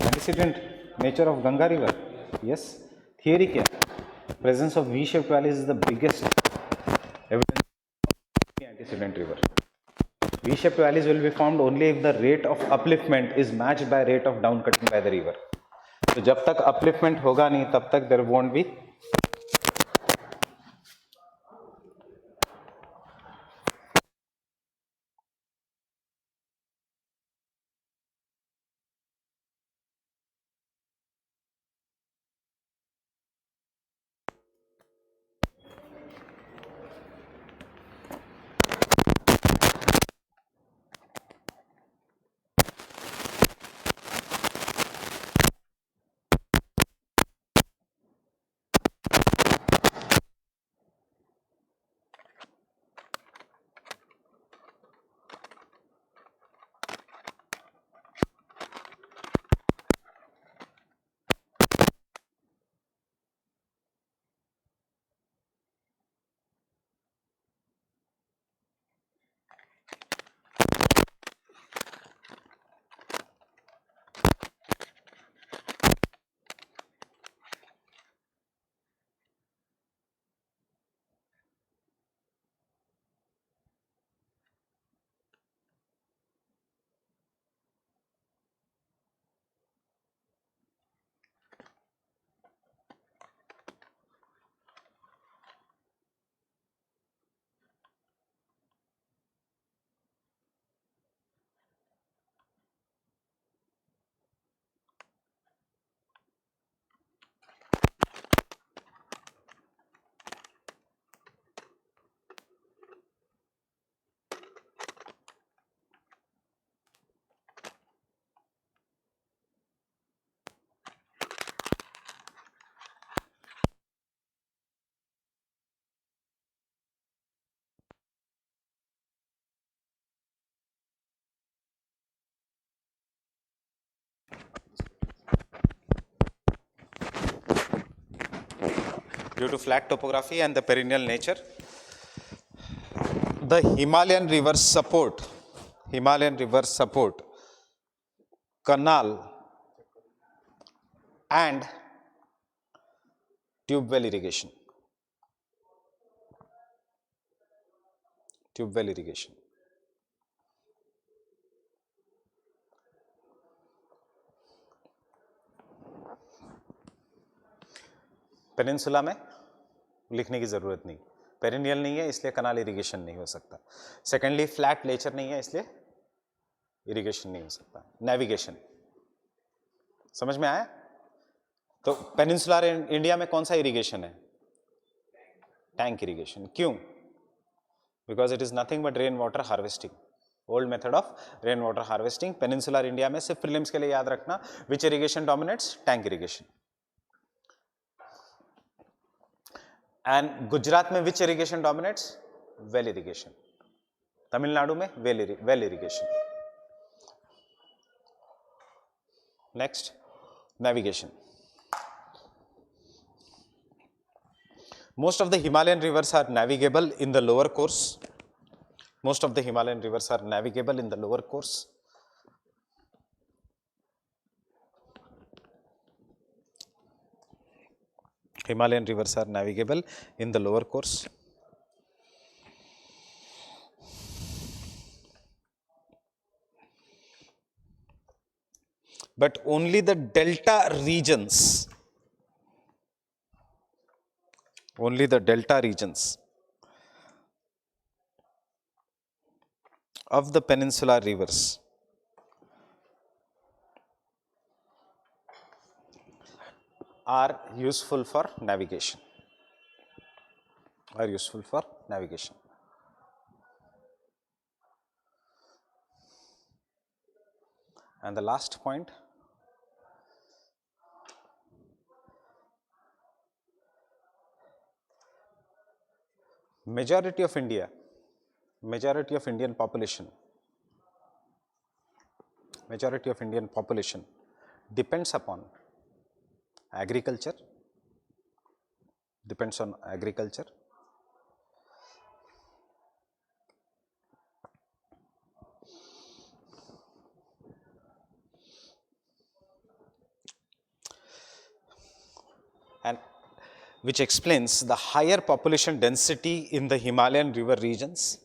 Antecedent nature of Ganga river. Yes. Theory क्या? Presence of V-shaped valleys is the biggest evidence of the antecedent river. V-shaped valleys will be formed only if the rate of upliftment is matched by rate of down cutting by the river. तो जब तक upliftment होगा नहीं तब तक there won't be due to flat topography and the perennial nature. The Himalayan rivers support canal and tube well irrigation. Peninsula में लिखने की ज़रूरत नहीं, पेरिनियल नहीं है इसलिए कनाल इरिगेशन नहीं हो सकता. सेकेंडली फ्लैट नेचर नहीं है इसलिए इरिगेशन नहीं हो सकता. नेविगेशन समझ में आया? तो पेनिनसुलर इंडिया में कौन सा इरिगेशन है? Tank irrigation. क्यों? Because it is nothing but rain water harvesting, old method of rain water harvesting. Peninsular India में सिर्फ प्रीलिम्स के लिए याद रखना, which irrigation dominates? Tank irrigation. And Gujarat में which irrigation dominates? Well irrigation. Tamil Nadu में well irrigation. Next, navigation. Most of the Himalayan rivers are navigable in the lower course Most of the Himalayan rivers are navigable in the lower course. Himalayan rivers are navigable in the lower course. But only the delta regions, of the peninsular rivers are useful for navigation. And the last point, majority of Indian population depends upon agriculture, and which explains the higher population density in the Himalayan river regions,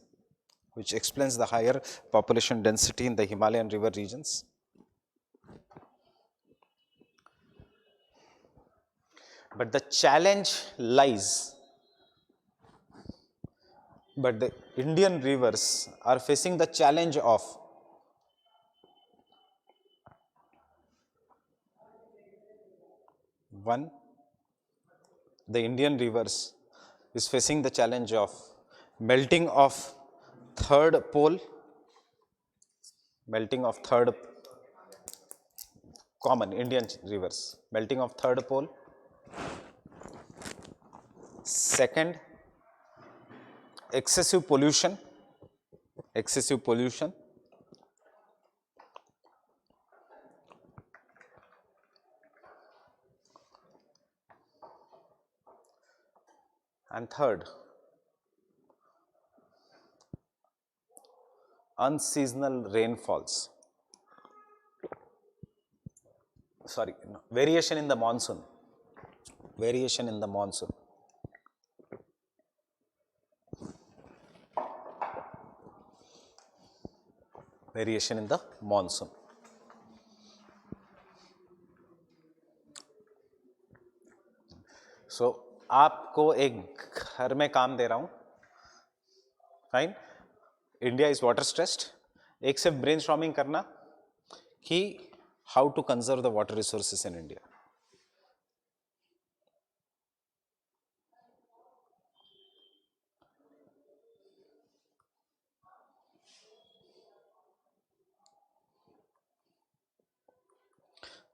But the Indian rivers are facing the challenge of melting of third pole, common Indian rivers, melting of third pole. Second, excessive pollution. And third, unseasonal rainfalls. Variation in the monsoon. So, आपको एक घर में काम दे रहा हूं, fine. India is water stressed. एक सिर्फ ब्रेनस्टॉर्मिंग करना कि how to conserve the water resources in India.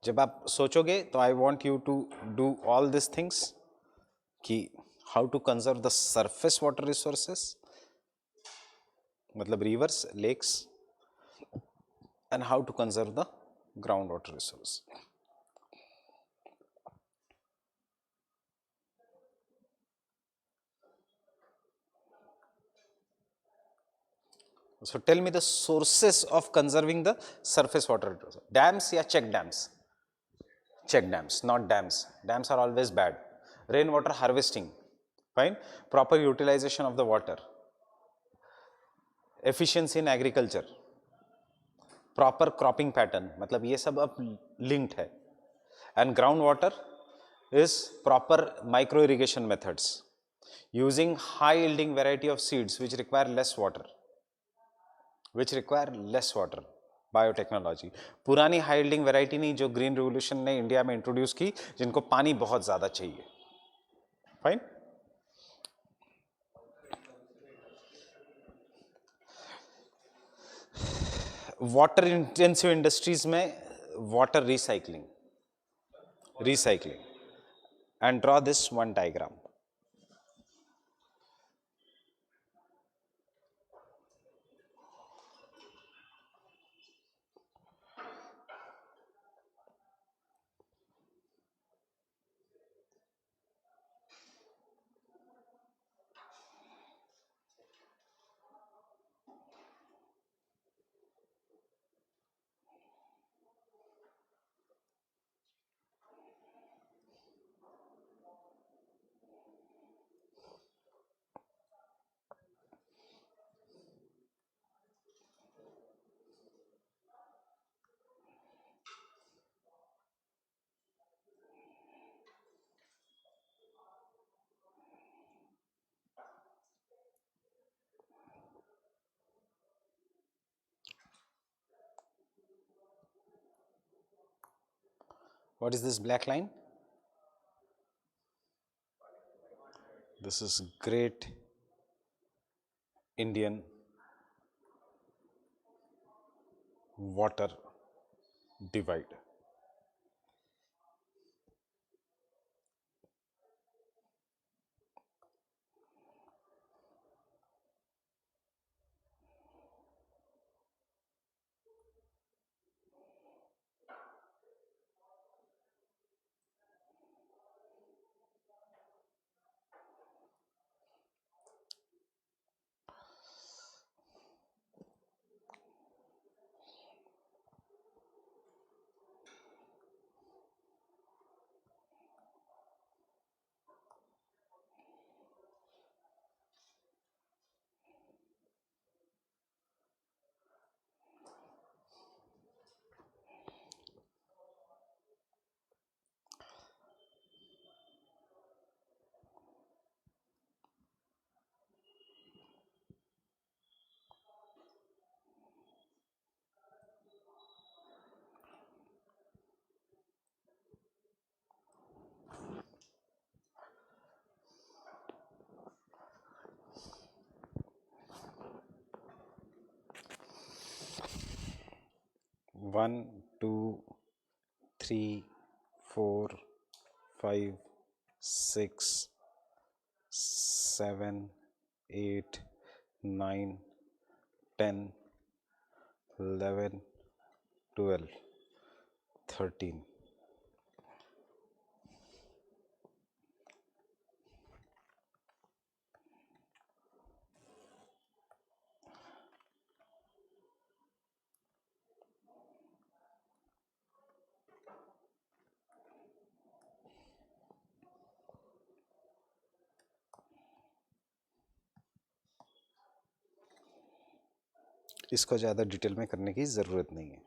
जब आप सोचोगे तो I want you to do all this things कि how to conserve the surface water resources, मतलब rivers, lakes, and how to conserve the ground water resource. So tell me the sources of conserving the surface water. Dams या check dams? Check dams, not dams. Dams are always bad. Rainwater harvesting, fine. Proper utilization of the water. Efficiency in agriculture. Proper cropping pattern, मतलब ये सब अब linked है. And groundwater is proper micro irrigation methods. Using high yielding variety of seeds which require less water. Biotechnology. पुरानी high yielding variety नहीं जो green revolution ने India में इंट्रोड्यूस की, जिनको पानी बहुत ज्यादा चाहिए. फाइन. वाटर इंटेंसिव इंडस्ट्रीज में water recycling and draw this one diagram. What is this black line? This is Great Indian Water Divide. One, two, three, 4, 5, 6, 7, 8, 9, 10, 11, 12, 13. इसको ज़्यादा डिटेल में करने की ज़रूरत नहीं है.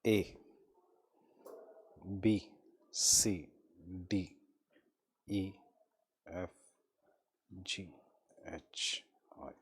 A, B, C, D, E, F, G, H, I.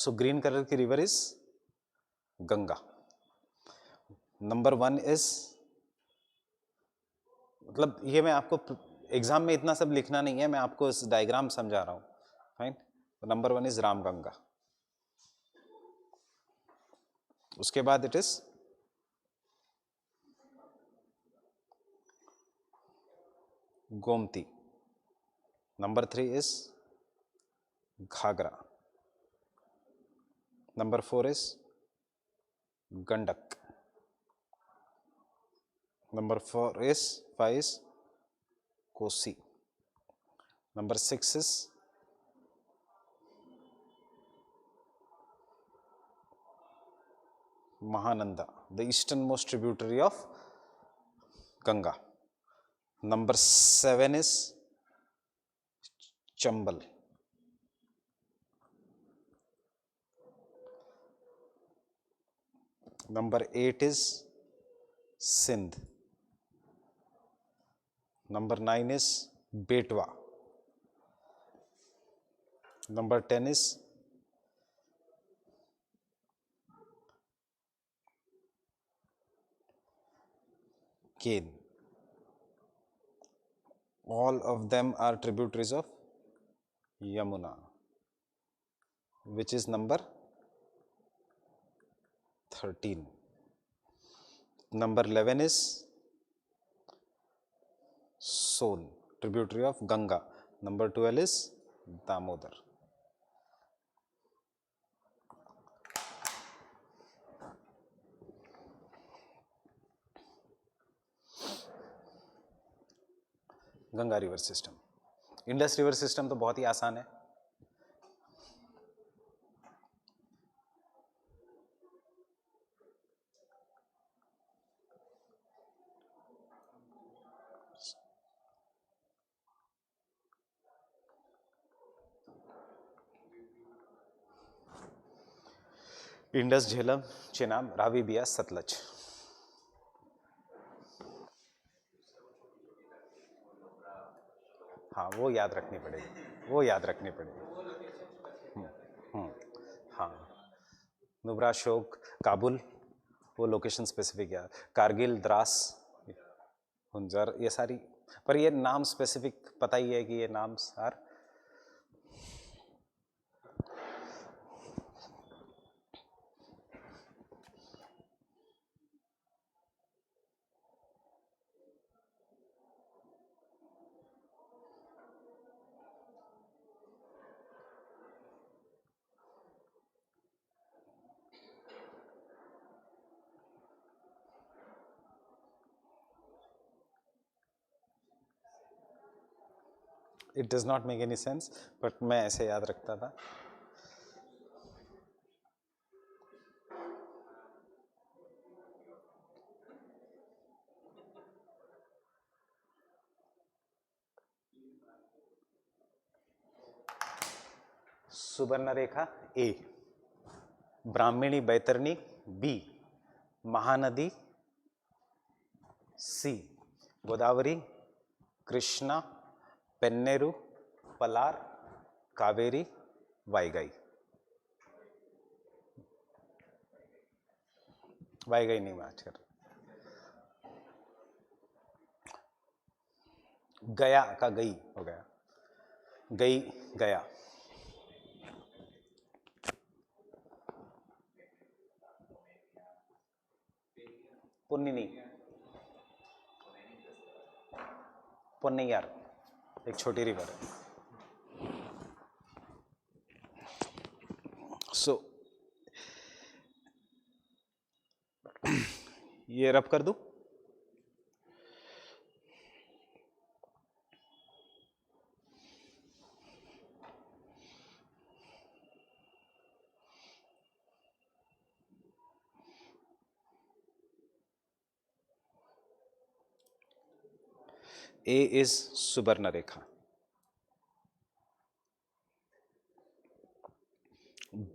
So green color की river is Ganga. Number 1 is, मतलब ये मैं आपको एग्जाम में इतना सब लिखना नहीं है, मैं आपको इस डायग्राम समझा रहा हूं. फाइन. Number 1 is Ramganga. उसके बाद it is Gomti. Number 3 is Ghaghara. Number 4 is Gandak. Number 5 is Kosi. Number 6 is Mahananda, the easternmost tributary of Ganga. Number 7 is Chambal. Number 8 is Sindh. Number 9 is Betwa. Number 10 is Ken. All of them are tributaries of Yamuna. which is number 13. Number 11 is Son, tributary of Ganga. Number 12 is Damodar. Ganga river system. Indus river system तो बहुत ही आसान है. Indus, Jhelum, Chenab, Ravi, Beas, Sutlej. हाँ, वो याद रखनी पड़ेगी, वो याद रखनी पड़ेगी. हाँ, नुब्रा, शोक, काबुल, वो लोकेशन स्पेसिफिक याद. कारगिल, द्रास, हुंजर, ये सारी. पर ये नाम स्पेसिफिक पता ही है कि ये नाम are. It does not make any sense, but मैं ऐसे याद रखता था. Subarnarekha A, Brahmani Baitarani B, Mahanadi C, Godavari, Krishna, Penneru, Palar, Kaveri, Vaigai. Vaigai नहीं मैच कर. गया का गई हो गया. गई, गया. पुन्निनी, पुन्नैयार एक छोटी रिवर है. सो ये रब कर दूं. A is Subarnarekha.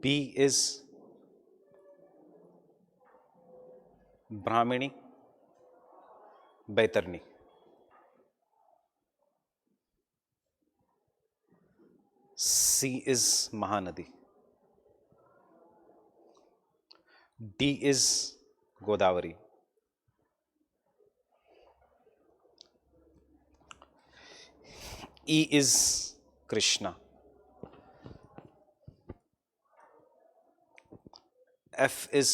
B is Brahmini, Baitarni. C is Mahanadi. D is Godavari. E is Krishna. F is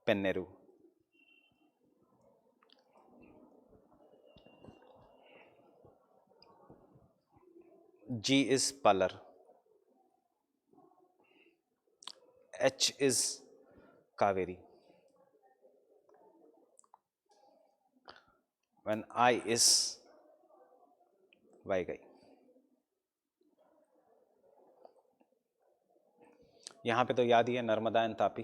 Penneru. G is Palar. H is Kaveri. When I is Vaigai. यहां पे तो याद ही है, नर्मदा एंड तापी.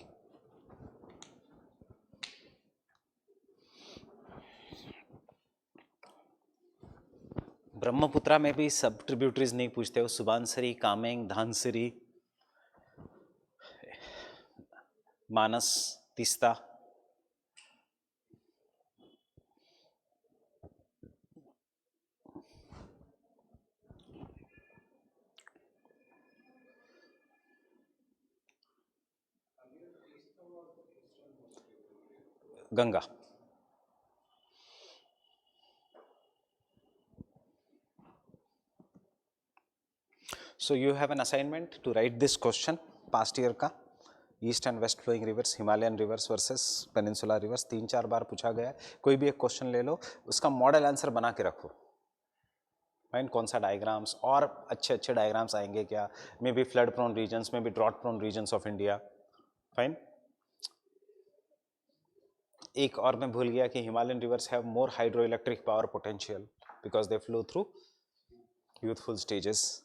ब्रह्मपुत्रा में भी सब ट्रिब्यूटरीज नहीं पूछते हो. सुबानसरी, कामेंग, धानसरी, मानस, Teesta. Ganga. So you have an assignment to write this question. Past year का, east and west flowing rivers, Himalayan rivers versus peninsula rivers, 3-4 बार पूछा गया है। कोई भी एक क्वेश्चन ले लो, उसका मॉडल आंसर बना के रखो। फाइन, कौन सा डायग्राम्स और अच्छे अच्छे डायग्राम्स आएंगे क्या, may be flood prone regions, may be drought prone regions of India. Fine, एक और मैं भूल गया कि Himalayan rivers have more hydroelectric power potential because they flow through youthful stages.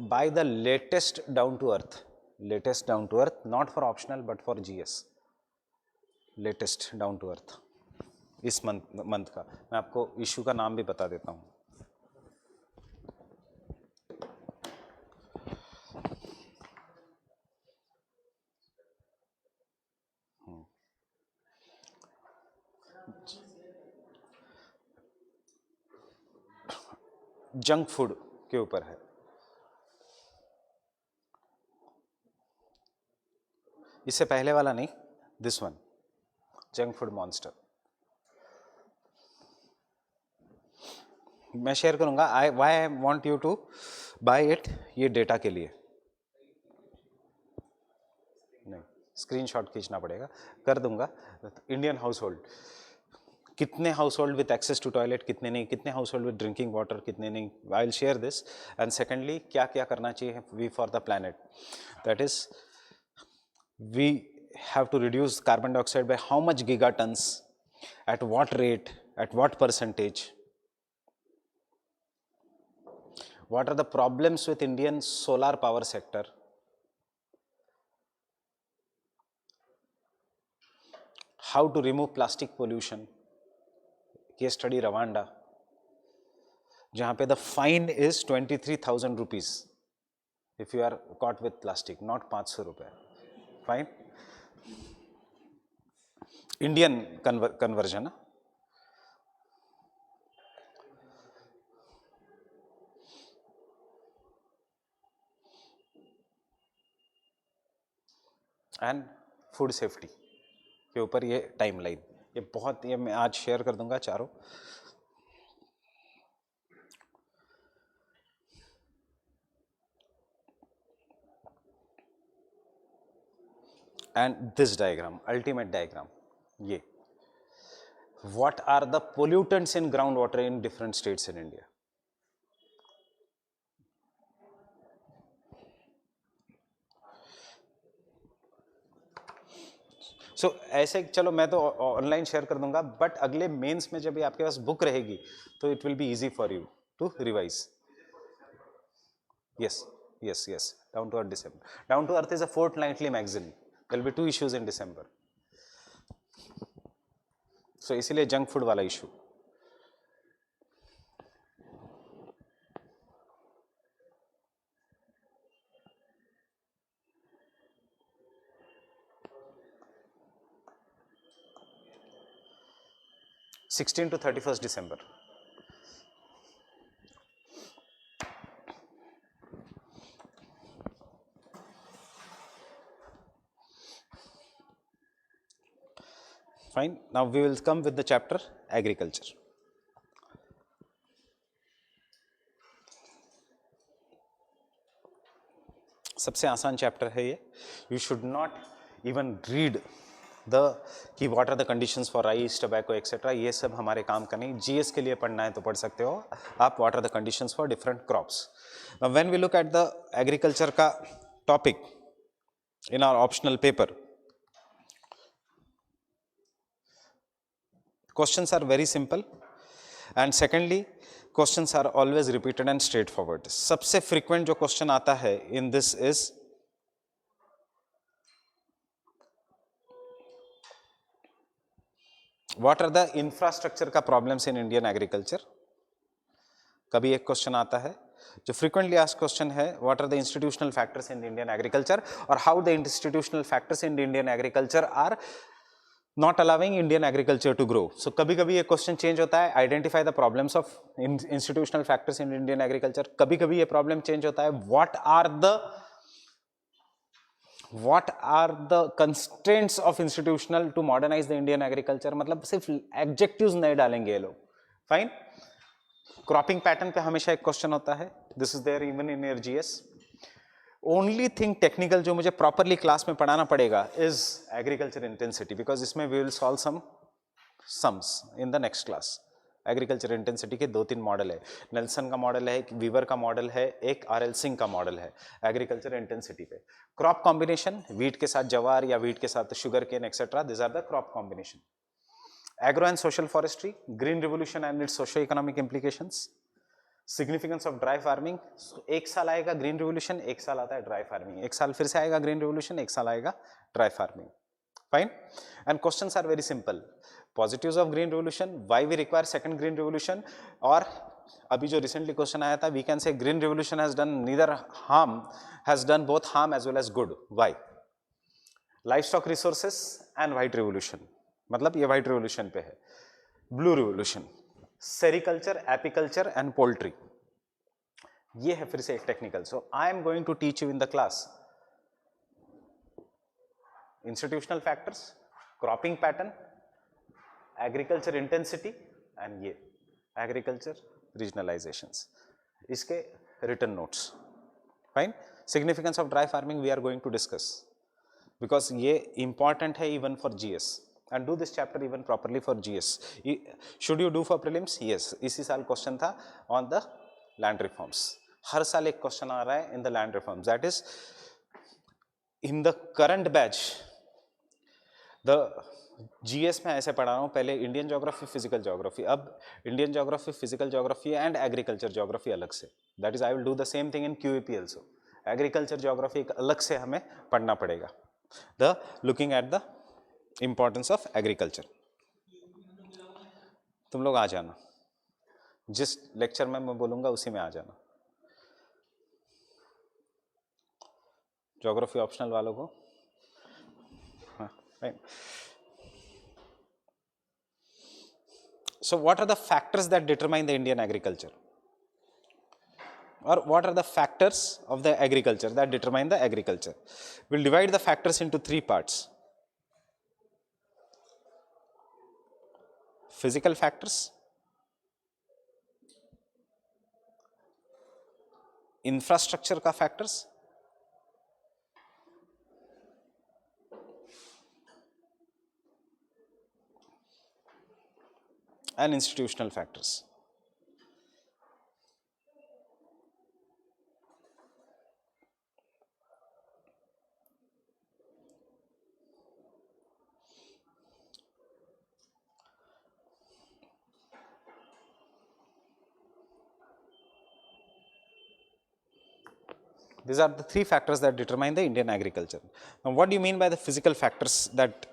by the latest down to earth, not for optional but for GS, latest down to earth इस month का। मैं आपको issue का नाम भी बता देता हूँ। जंक फूड के ऊपर है। इससे पहले वाला नहीं, this one, junk food monster. मैं शेयर करूंगा, why I want you to buy it, ये डेटा के लिए नहीं, स्क्रीनशॉट खींचना पड़ेगा, कर दूंगा। इंडियन हाउस होल्ड, कितने household with access to toilet, कितने नहीं, कितने household with drinking water, कितने नहीं। I will share this. And secondly, क्या क्या करना चाहिए we for the planet, that is we have to reduce carbon dioxide by how much gigatons, at what rate, at what percentage. What are the problems with Indian solar power sector? How to remove plastic pollution? Case study Rwanda, जहाँ पे the fine is 23,000 rupees if you are caught with plastic, not 500 रुपए. Fine. Indian conversion. And food safety के ऊपर ये timeline, ये बहुत, ये मैं आज शेयर कर दूंगा चारों। And this diagram, ultimate diagram, ये what are the pollutants in ground water in different states in India. So ऐसे चलो मैं तो ऑनलाइन शेयर कर दूंगा, बट अगले मेंस में जब भी आपके पास बुक रहेगी तो it will be easy for you to revise. Yes yes yes, down to earth December, down to earth is a fortnightly magazine, there will be 2 issues in December. So इसीलिए junk food वाला issue. (16 to 31st December). Fine. Now we will come with the chapter agriculture. सबसे आसान chapter है ये। You should not even read the कि what are the conditions for rice, tobacco etcetera, ये सब हमारे काम का नहीं। जीएस के लिए पढ़ना है तो पढ़ सकते हो आप, what are the conditions for different crops. Now when we look at the agriculture का topic in our optional paper, questions are very simple, and secondly questions are always repeated and straightforward. सबसे frequent जो question आता है in this is what are the infrastructure का problems in Indian agriculture, कभी एक question आता है जो फ्रीक्वेंटली आस्क्ड क्वेश्चन है, what are the institutional factors in the Indian agriculture और how the institutional factors in the Indian agriculture are not allowing Indian agriculture to grow. So कभी कभी ये क्वेश्चन चेंज होता है, identify the problems of institutional factors in Indian agriculture. कभी कभी ये problem change होता है, what are the constraints of institutional to modernize the Indian agriculture. मतलब सिर्फ adjectives नहीं डालेंगे ये लोग. Fine. क्रॉपिंग पैटर्न पे हमेशा एक क्वेश्चन होता है, this is there even in your GS. Only thing technical जो मुझे प्रॉपरली क्लास में पढ़ाना पड़ेगा इज एग्रीकल्चर इंटेंसिटी, बिकॉज इसमें we will solve some sums in the next class. Agriculture intensity के 2-3 मॉडल है, नेल्सन का मॉडल है, एक वीवर का मॉडल है, एक आर एल सिंह का मॉडल है एग्रीकल्चर इंटेंसिटी पे. क्रॉप कॉम्बिनेशन, वीट के साथ जवार या वीट के साथ sugarcane etcetera, this are the crop combination. Agro and social forestry, green revolution and its socio-economic implications, significance of dry farming. एक साल आएगा green revolution, एक साल आता है dry farming, एक साल फिर से आएगा green revolution, एक साल आएगा dry farming. Fine. And questions are very simple. Positives of green revolution, why we require second green revolution, और अभी जो recently question आया था, we can say green revolution has done neither harm, has done both harm as well as good. Why? Livestock resources and white revolution. मतलब ये white revolution पे है. Blue revolution, sericulture, apiculture and poultry, ये है फिर से एक technical. So I am going to teach you in the class institutional factors, cropping pattern, agriculture intensity and ये एग्रीकल्चर रीजनलाइजेशंस, इसके written notes. Fine. Significance of dry farming we are going to discuss because ये important है even for GS. And do this chapter even properly for GS. Should you do for prelims? Yes. इसी साल question था on the land reforms. हर साल एक question आ रहा है in the land reforms. That is in the current batch. The GS में ऐसे पढ़ा रहा हूँ, पहले इंडियन ज्योग्राफी, फिजिकल ज्योग्राफी, अब Indian geography, physical geography and agriculture geography अलग से. That is I will do the same thing in QAP also. Agriculture geography एक अलग से हमें पढ़ना पड़ेगा. The looking at the importance of agriculture. तुम लोग आ जाना, जिस लेक्चर में मैं बोलूंगा उसी में आ जाना. ज्योग्राफी ऑप्शनल वालों को, हाँ, right. So what are the factors that determine the Indian agriculture, or what are the factors of the agriculture that determine the agriculture? We'll divide the factors into 3 parts. Physical factors, infrastructure का factors, and institutional factors. These are the 3 factors that determine the Indian agriculture. Now, what do you mean by the physical factors that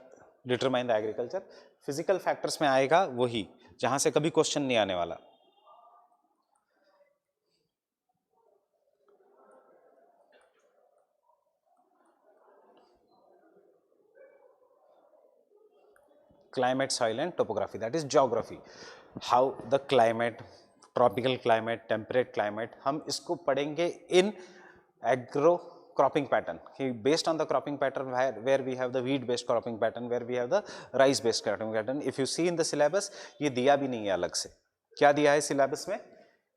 determine the agriculture? Physical factors में आएगा वही जहां से कभी question नहीं आने वाला. Climate, soil and topography, that is geography. How the climate, tropical climate, temperate climate, हम इसको पढ़ेंगे in agro cropping pattern. Based on the cropping pattern where we have the wheat based cropping pattern, where we have the rice based cropping pattern. If you see in the syllabus, ये दिया भी नहीं है अलग से. क्या दिया है syllabus में?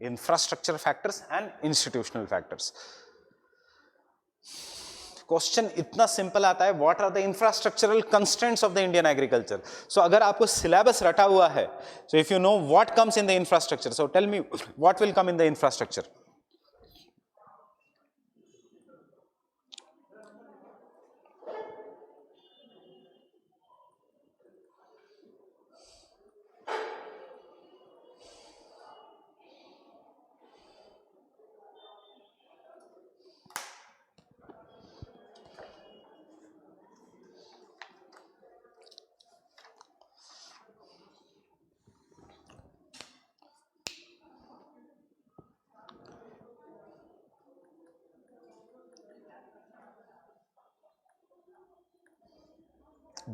Infrastructure factors and institutional factors. Question इतना सिंपल आता है, what are the infrastructural constraints of the Indian agriculture. So अगर आपको सिलेबस रटा हुआ है, so if you know what comes in the infrastructure, so tell me what will come in the infrastructure.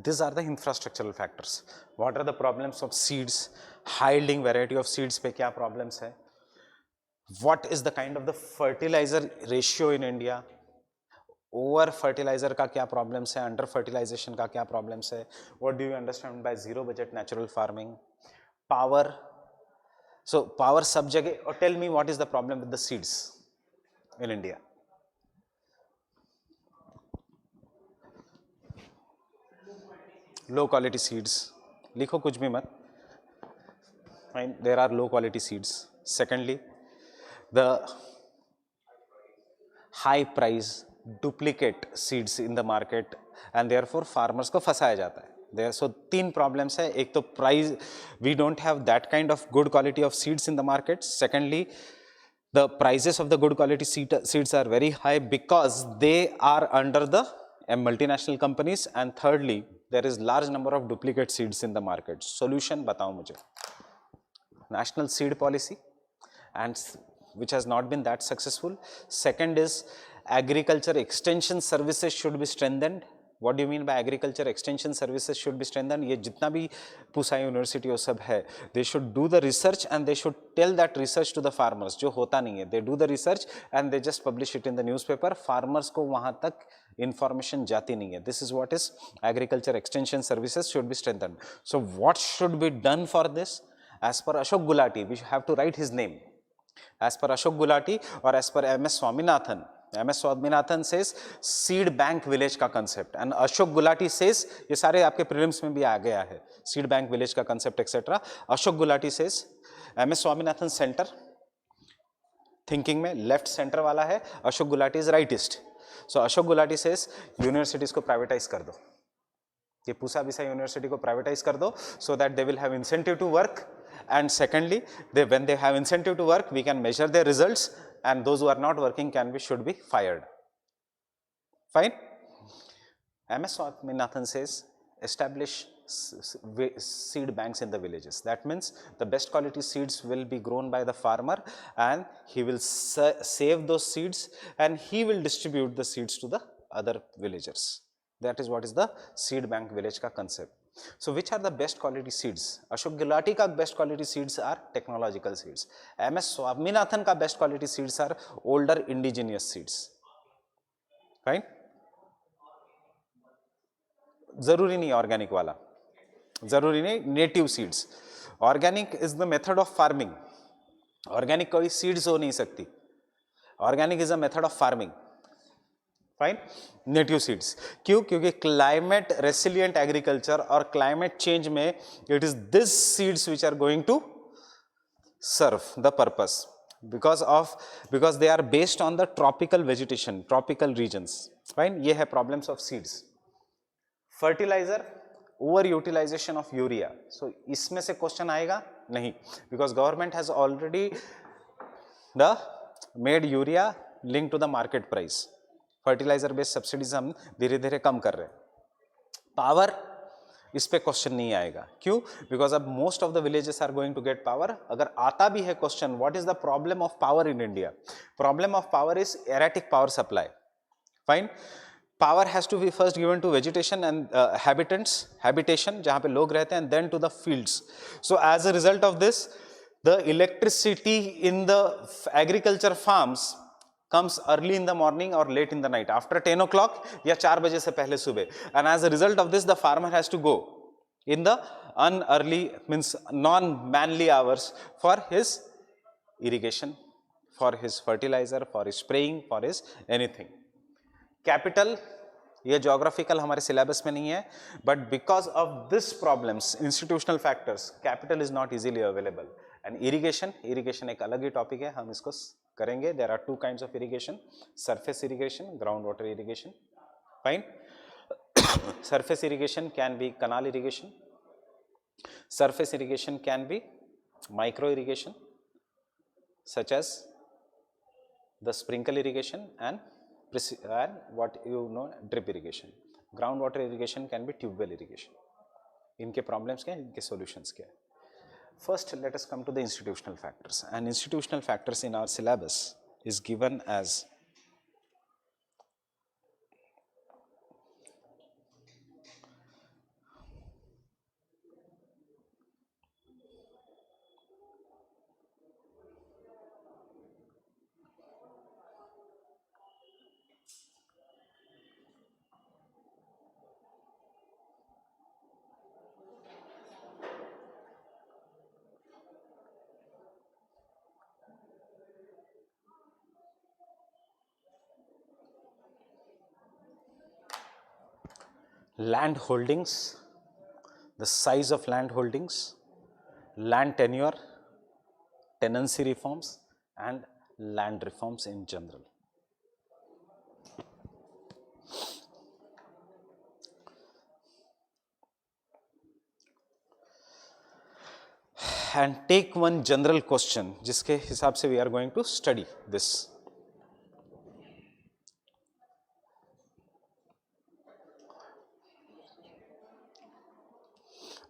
these are the infrastructural factors. What are the problems of seeds? High yielding variety of seeds पे क्या problems है? What is the kind of the fertilizer ratio in India? Over fertilizer का क्या problems है, under fertilisation का क्या problems है, what do you understand by zero budget natural farming, power. So power सब जगह. और tell me what is the problem with the seeds in India. Low quality seeds. लिखो कुछ भी मत. Fine, there are low quality seeds. Secondly, the high price duplicate seeds in the market and therefore farmers को फंसाया जाता है. There so 3 problems है. एक तो price, we don't have that kind of good quality of seeds in the market. Secondly, the prices of the good quality seeds are very high because they are under the multinational companies. And thirdly, there is large number of duplicate seeds in the market. Solution बताओ मुझे. National seed policy, and which has not been that successful. Second is agriculture extension services should be strengthened. What do you mean by agriculture extension services should be strengthened? ये जितना भी Pusa university वो सब है, they should do the research and they should tell that research to the farmers. जो होता नहीं है, they do the research and they just publish it in the newspaper. Farmers को वहाँ तक information जाती नहीं है. This is what is agriculture extension services should be strengthened. So what should be done for this? As per Ashok Gulati, we have to write his name. As per Ashok Gulati or as per M.S. Swaminathan, M.S. Swaminathan says seed bank village का concept, and Ashok Gulati says, ये सारे आपके prelims में भी आ गया है, seed bank village का concept etc. Ashok Gulati says, M.S. Swaminathan center thinking में left center वाला है, Ashok Gulati is rightist. So Ashok Gulati says universities को privatize कर दो, ये पूसा विसा यूनिवर्सिटी को प्राइवेटाइज कर दो, so that they will have incentive to work. And secondly, when they have incentive to work, we can measure their results, and those who are not working should be fired. Fine. M.S. Swaminathan says establish seed banks in the villages. That means the best quality seeds will be grown by the farmer, and he will save those seeds and he will distribute the seeds to the other villagers. That is what is the seed bank village ka concept. So which are the best quality seeds? Ashok Gulati ka best quality seeds are technological seeds. M.S. Swaminathan ka best quality seeds are older indigenous seeds. Fine. जरूरी नहीं organic वाला, जरूरी नहीं native seeds. Organic is the method of farming. Organic कोई seeds हो नहीं सकती. Organic is a method of farming. Fine. Native seeds क्यों? क्योंकि क्लाइमेट रेसिलिएंट एग्रीकल्चर और क्लाइमेट चेंज में it is this seeds which are going to serve the purpose, because they are based on the tropical vegetation, tropical regions. Fine. ये है problems of seeds. Fertiliser, over utilisation of urea. So इसमें से question आएगा नहीं, because government has already the made urea link to the market price. Fertiliser based subsidies हम धीरे धीरे कम कर रहे हैं. पावर, इस पे क्वेश्चन नहीं आएगा. क्यों? बिकॉज अब most of the villages are going to get power. अगर आता भी है question, what is the problem of power in India? Problem of power is erratic power supply. Fine. Power has to be first given to vegetation and habitation जहाँ पे लोग रहते हैं, and then to the fields. So as a result of this, the electricity in the agriculture farms comes early in the morning or late in the night, after 10 o'clock या 4 बजे से पहले सुबह. And as a result of this, the farmer has to go in the unearly, means non-manly hours for his irrigation, for his fertilizer, for his spraying, for his anything. Capital, ये geographical हमारे syllabus में नहीं है, but because of this problems, institutional factors, capital is not easily available. And irrigation एक अलग ही topic है, हम इसको करेंगे. There are 2 kinds of irrigation, surface irrigation, ground water irrigation. Fine. Surface irrigation can be canal irrigation, surface irrigation can be micro irrigation such as the sprinkle irrigation and what you know drip irrigation. Ground water irrigation can be tube well irrigation. इनके problems क्या हैं, इनके solutions क्या है? First let us come to the institutional factors. And institutional factors in our syllabus is given as land holdings, the size of land holdings, land tenure, tenancy reforms, and land reforms in general. And take one general question जिसके हिसाब से we are going to study this.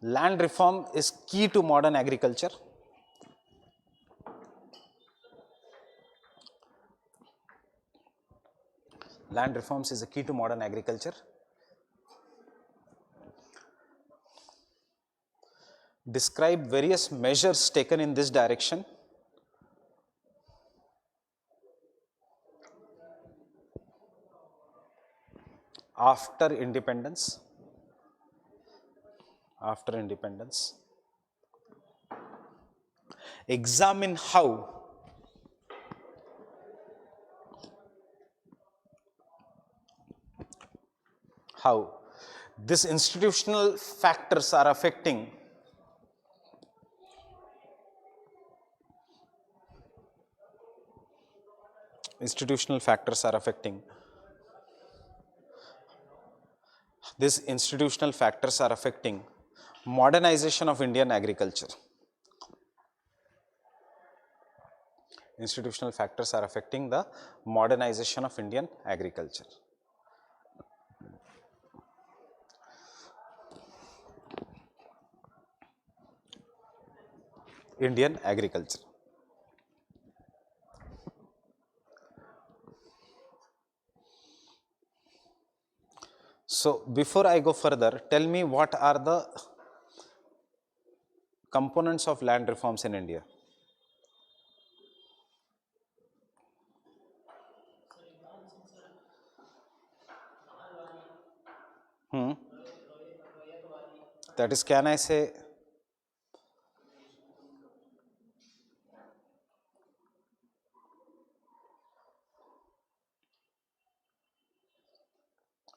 Land reform is key to modern agriculture. Land reforms is a key to modern agriculture. Describe various measures taken in this direction. After independence. After independence. Examine how these institutional factors are affecting modernization of Indian agriculture. Institutional factors are affecting the modernization of Indian agriculture. Indian agriculture. So before I go further, tell me what are the components of land reforms in India? That is, can I say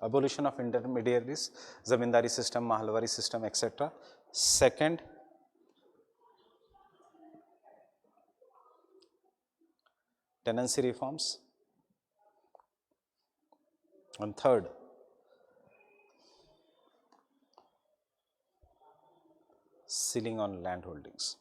abolition of intermediaries, zamindari system, mahalwari system, etc. Second, tenancy reforms. And third, ceiling on land holdings.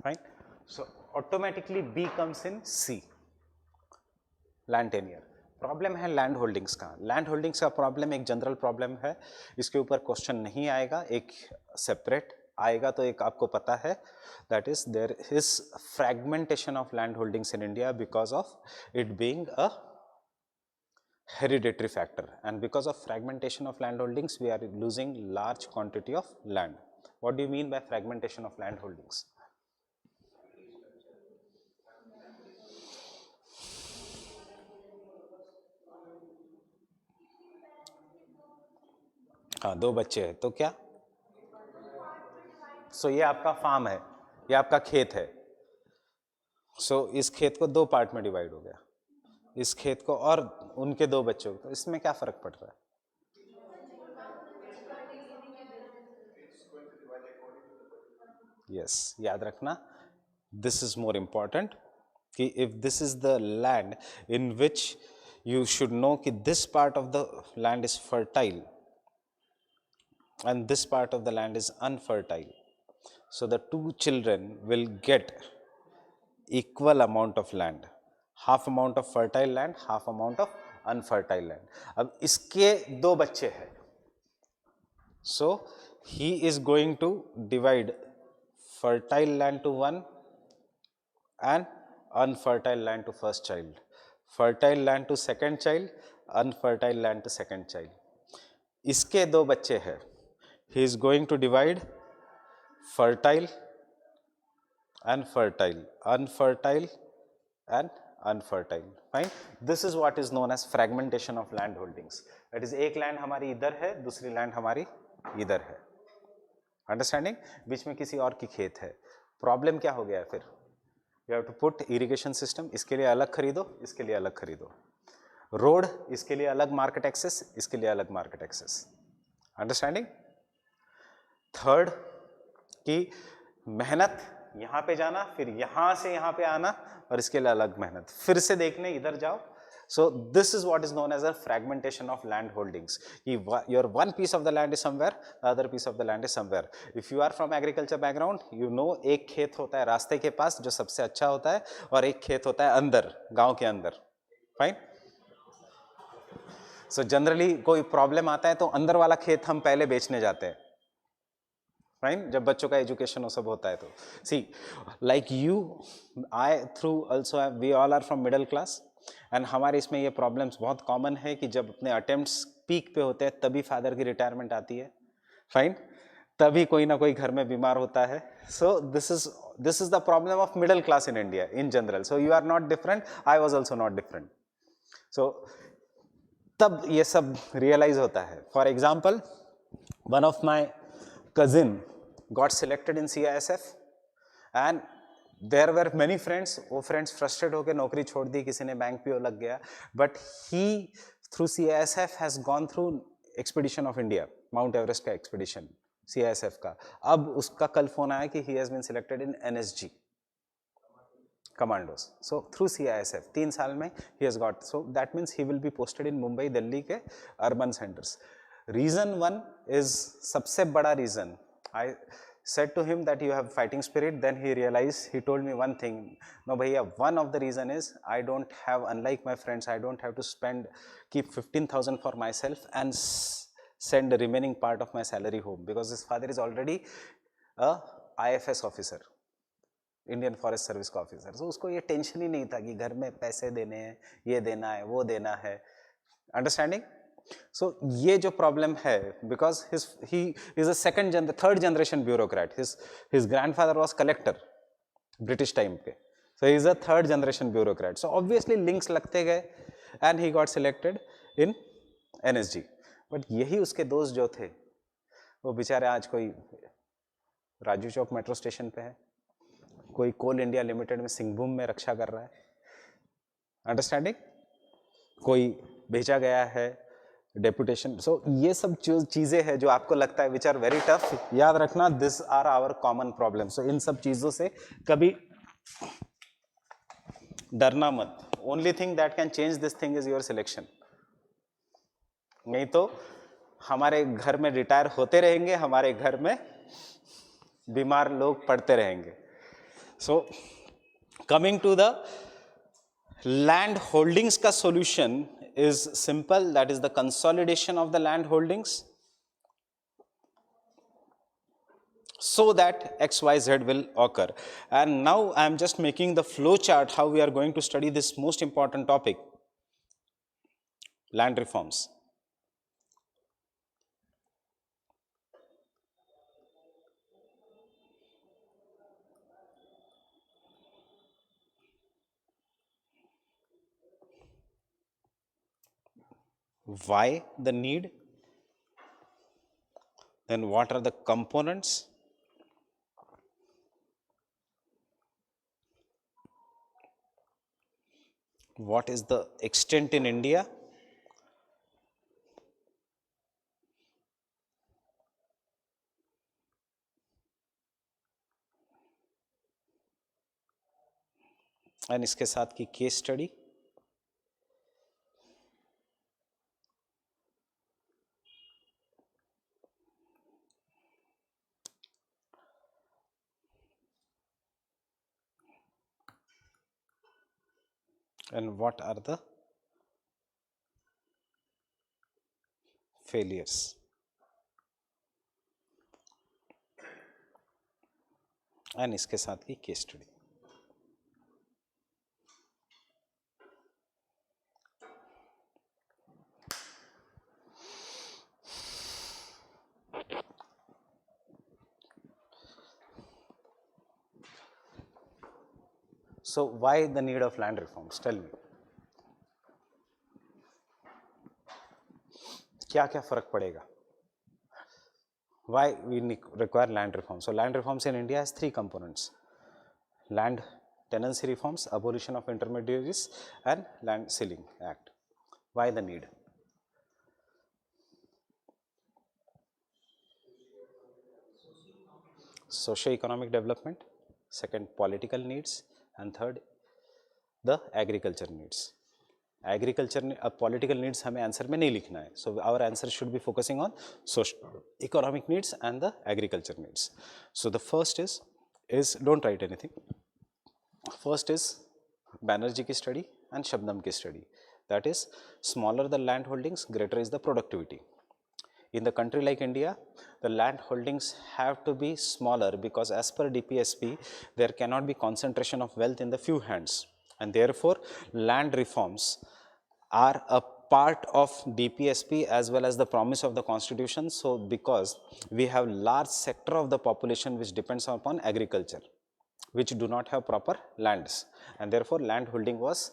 Fine. So automatically B comes in C, land tenure. Problem है land holdings का. Land holdings का problem एक general problem है, इसके ऊपर question नहीं आएगा, एक सेपरेट आएगा. तो एक आपको पता है, that is there is fragmentation of land holdings in India because of it being a hereditary factor, and because of fragmentation of land holdings we are losing large quantity of land. What do you mean by fragmentation of land holdings? हाँ, 2 बच्चे हैं तो क्या? सो ये आपका farm है, ये आपका खेत है. सो इस खेत को 2 पार्ट में डिवाइड हो गया, इस खेत को और उनके 2 बच्चों को. तो इसमें क्या फर्क पड़ रहा है? यस, याद रखना, दिस इज मोर इम्पॉर्टेंट कि if this is the land in which you should know कि this part of the land is fertile and this part of the land is unfertile. So the 2 children will get equal amount of land, half amount of fertile land, half amount of unfertile land. अब इसके 2 बच्चे हैं, so he is going to divide fertile land to 1 and unfertile land to first child, fertile land to second child, unfertile land to second child. इसके 2 बच्चे हैं, he is going to divide fertile and fertile, unfertile and unfertile. Fine. This is what is known as fragmentation of land holdings. That is एक land हमारी इधर है, दूसरी land हमारी इधर है. अंडरस्टैंडिंग. बीच में किसी और की खेत है. प्रॉब्लम क्या हो गया है फिर? You have to put irrigation system. इसके लिए अलग खरीदो, इसके लिए अलग खरीदो. रोड, इसके लिए अलग मार्केट एक्सेस, इसके लिए अलग मार्केट एक्सेस. अंडरस्टैंडिंग. थर्ड कि मेहनत यहाँ पे जाना, फिर यहाँ से यहाँ पे आना, और इसके लिए अलग मेहनत, फिर से देखने इधर जाओ. So this is what is known as a fragmentation of land holdings. Your one piece of the land is somewhere, the other piece of the land is somewhere. If you are from agriculture background, you know एक खेत होता है रास्ते के पास जो सबसे अच्छा होता है, और एक खेत होता है अंदर, गांव के अंदर. फाइन. सो जनरली कोई प्रॉब्लम आता है तो अंदर वाला खेत हम पहले बेचने जाते हैं. फाइन. जब बच्चों का एजुकेशन वो सब होता है तो see like you, I through also, we all are from middle class, and हमारे इसमें ये प्रॉब्लम्स बहुत कॉमन है कि जब अपने अटेम्प्ट्स पीक पे होते हैं तभी फादर की रिटायरमेंट आती है. फाइन. तभी कोई ना कोई घर में बीमार होता है. So this is the problem of middle class in India in general. So you are not different, I was also not different. So तब ये सब रियलाइज होता है. For example, one of my cousin got selected in CISF and there were many friends. वो friends frustrated होकर नौकरी छोड़ दी, किसी ने बैंक पीओ लग गया, but he through CISF has gone through expedition of India, Mount Everest का expedition CISF का. अब उसका कल फोन आया कि he has been selected in NSG commandos. So through CISF 3 साल में he has got, so that means he will be posted in Mumbai, Delhi के urban centers. Reason one is सबसे बड़ा reason. I said to him that you have fighting spirit. Then he realized, he told me one thing. No भैया, one of the reason is I don't have, unlike my friends, I don't have to keep 15,000 for myself and send the remaining part of my salary home, because his father is already a IFS officer, Indian forest service का officer. So उसको ये tension ही नहीं था कि घर में पैसे देने हैं, ये देना है, वो देना है. अंडरस्टैंडिंग. So ये जो प्रॉब्लम है, because he is a third generation bureaucrat. His grandfather was collector British time पे. So he is a third generation bureaucrat. So obviously links लगते गए and he got selected in NSG. But यही उसके दोस्त जो थे, वो बेचारे आज कोई राजू चौक मेट्रो स्टेशन पे है, कोई कोल इंडिया लिमिटेड में सिंहभूम में रक्षा कर रहा है. अंडरस्टैंडिंग. कोई भेजा गया है डेपुटेशन. सो ये सब चीजें हैं जो आपको लगता है विच आर वेरी टफ. याद रखना, this are our common problem. So इन सब चीजों से कभी डरना मत. Only thing that can change this thing is your selection. नहीं तो हमारे घर में रिटायर होते रहेंगे, हमारे घर में बीमार लोग पड़ते रहेंगे. So coming to the land holdings का solution is simple. That is the consolidation of the land holdings so that XYZ will occur. And now I am just making the flow chart how we are going to study this most important topic, land reforms. Why the need? Then what are the components? What is the extent in India? And इसके साथ की case study. And what are the failures? And इसके साथ की case study. So why the need of land reforms? Tell me. क्या क्या फर्क पड़ेगा? Why we require land reforms? So land reforms in India has three components: land tenancy reforms, abolition of intermediaries, and land ceiling act. Why the need? Socio-economic development, second political needs, and third the agriculture needs. Agriculture political needs हमें answer में नहीं लिखना है. So our answer should be focusing on social economic needs and the agriculture needs. So the first is don't write anything. First is Banerjee की study and Shabnam की study. That is smaller the land holdings, greater is the productivity. In the country like India, the land holdings have to be smaller because as per DPSP, there cannot be concentration of wealth in the few hands, and therefore land reforms are a part of DPSP as well as the promise of the constitution. So because we have large sector of the population which depends upon agriculture, which do not have proper lands, and therefore land holding was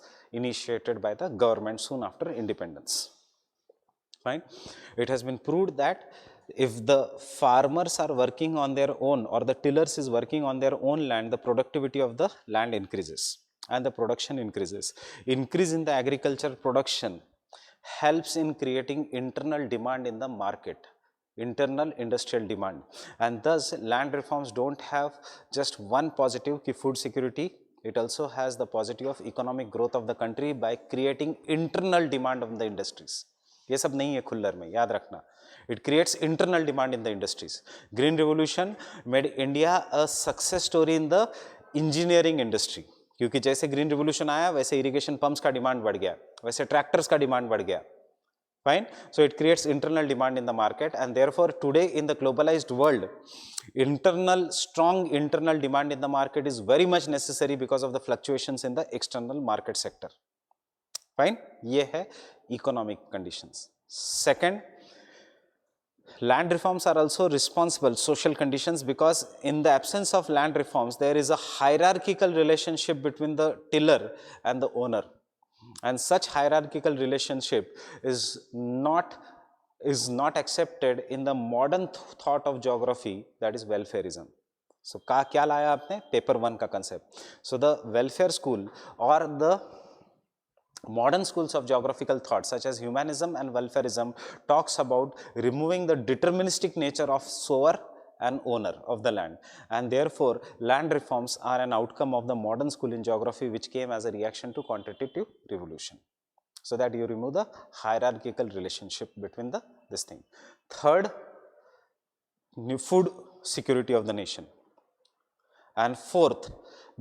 initiated by the government soon after independence. Fine. It has been proved that if the farmers are working on their own or the tillers is working on their own land, the productivity of the land increases and the production increases. Increase in the agriculture production helps in creating internal demand in the market, internal industrial demand, and thus land reforms don't have just one positive ki food security. It also has the positive of economic growth of the country by creating internal demand of the industries. ये सब नहीं है खुल्लर में, याद रखना. It creates internal demand in the industries. Green Revolution made India a success story in the engineering industry. क्योंकि जैसे green revolution आया वैसे इरिगेशन पंप्स का डिमांड बढ़ गया, वैसे ट्रैक्टर्स का डिमांड बढ़ गया. Fine. So it creates internal demand in the market, and therefore today in the globalized world, strong internal demand in the market is very much necessary because of the fluctuations in the external market sector. Fine. ये है economic conditions. Second, land reforms are also responsible social conditions because in the absence of land reforms, there is a hierarchical relationship between the tiller and the owner, and such hierarchical relationship is not accepted in the modern thought of geography, that is welfareism. So क्या लाया आपने? Paper 1 का concept. So the welfare school or the modern schools of geographical thought such as humanism and welfareism talks about removing the deterministic nature of sower and owner of the land, and therefore land reforms are an outcome of the modern school in geography which came as a reaction to quantitative revolution, so that you remove the hierarchical relationship between this thing. Third, new food security of the nation. And fourth,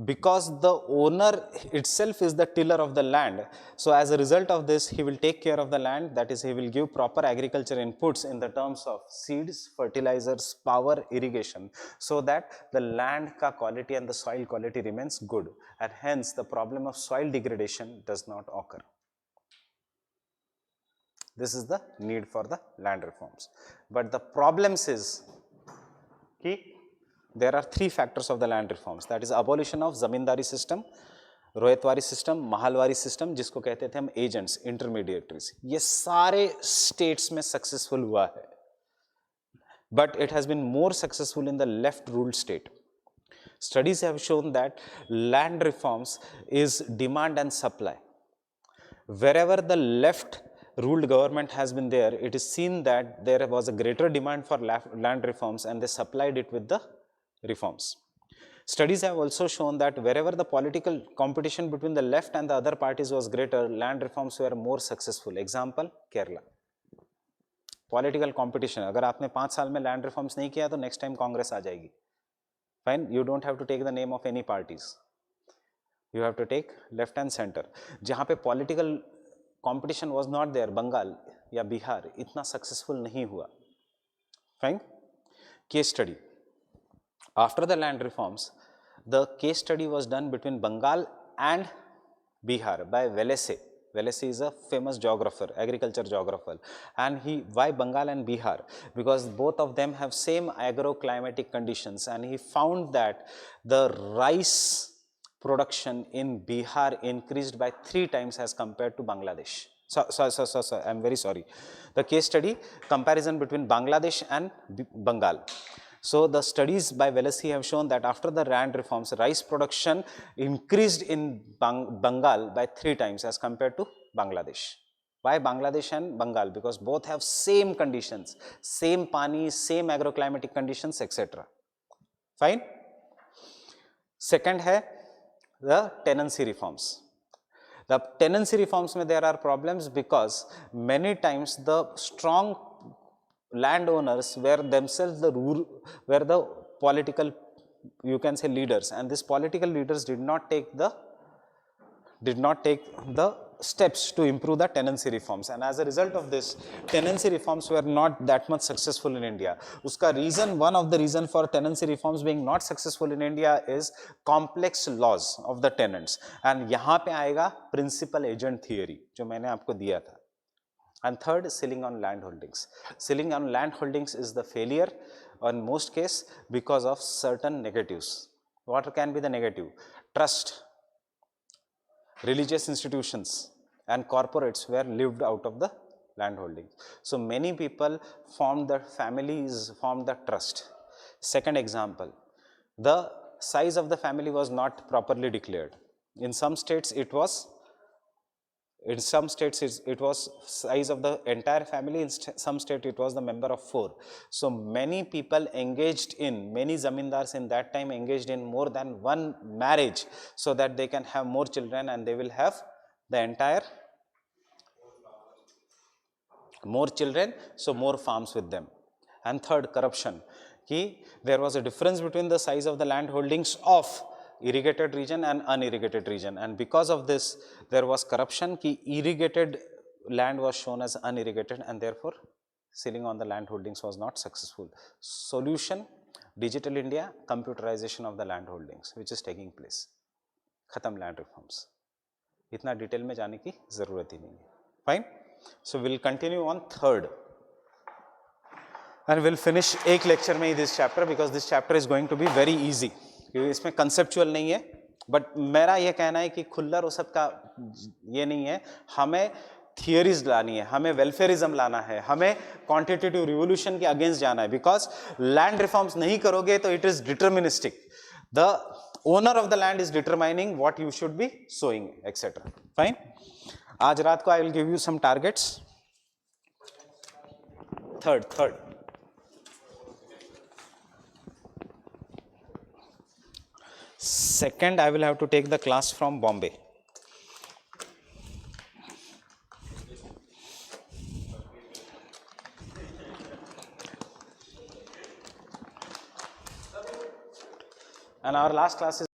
because the owner itself is the tiller of the land, so as a result of this he will take care of the land, that is he will give proper agriculture inputs in the terms of seeds, fertilizers, power, irrigation, so that the land ka quality and the soil quality remains good, and hence the problem of soil degradation does not occur. This is the need for the land reforms. But the problems is ki there are three factors of the land reforms, that is abolition of zamindari system, ryotwari system, mahalwari system, जिसको कहते थे हम agents, intermediaries. ये सारे states में successful हुआ है, but it has been more successful in the left ruled state. Studies have shown that land reforms is demand and supply. Wherever the left ruled government has been there, it is seen that there was a greater demand for land reforms and they supplied it with the reforms. Studies have also shown that wherever the political competition between the left and the other parties was greater, land reforms were more successful. Example, Kerala. Political competition, अगर आपने 5 साल में land reforms नहीं किया तो next time Congress आ जाएगी. Fine, you don't have to take the name of any parties. You have to take left and center. जहाँ पे political competition was not there, Bengal या बिहार इतना successful नहीं हुआ. Fine. Case study. After the land reforms, the case study was done between Bengal and Bihar by Velese. Velese is a famous geographer, agriculture geographer. And why Bengal and Bihar? Because both of them have same agroclimatic conditions, and he found that the rice production in Bihar increased by 3 times as compared to Bangladesh. So, I'm very sorry. The case study comparison between Bangladesh and Bengal. So the studies by Velasquez have shown that after the land reforms, rice production increased in Bengal by 3 times as compared to Bangladesh. Why Bangladesh and Bengal? Because both have same conditions, same pani, same agroclimatic conditions, etc. Fine. Second है the tenancy reforms. The tenancy reforms में there are problems because many times the strong landowners were themselves were the political, you can say, leaders, and these political leaders did not take the steps to improve the tenancy reforms, and as a result of this, tenancy reforms were not that much successful in India. Uska reason, one of the reason for tenancy reforms being not successful in India is complex laws of the tenants, and यहाँ पे आएगा principal agent theory जो मैंने आपको दिया था. And third, selling on land holdings. Selling on land holdings is the failure in most case because of certain negatives. What can be the negative? Trust, religious institutions and corporates were lived out of the land holdings. So many people formed the families, formed the trust. Second example, the size of the family was not properly declared. In some states it was size of the entire family, in some state it was the member of 4. So many people engaged in, many zamindars in that time engaged in more than one marriage so that they can have more children and they will have the entire more children, so more farms with them. And third, corruption. There was a difference between the size of the land holdings of irrigated region and unirrigated region, and because of this there was corruption. Irrigated land was shown as unirrigated and therefore selling on the land holdings was not successful. Solution, Digital India, computerization of the land holdings which is taking place. Khatam land reforms. Itna detail mein jaane ki zarurat hi nahi hai. Fine. So we'll continue on third and we'll finish एक lecture में this chapter because this chapter is going to be very easy. इसमें conceptual नहीं है, but मेरा ये कहना है कि खुल्लर वो सब का ये नहीं है. हमें थियरीज लानी है, हमें वेलफेयरिज्म लाना है, हमें क्वांटिटेटिव रिवोल्यूशन के अगेंस्ट जाना है. बिकॉज लैंड रिफॉर्म्स नहीं करोगे तो it is deterministic. The owner of the land is determining what you should be sowing etcetera. Fine. आज रात को I will give you some targets. Third Second, I will have to take the class from Bombay. And our last class is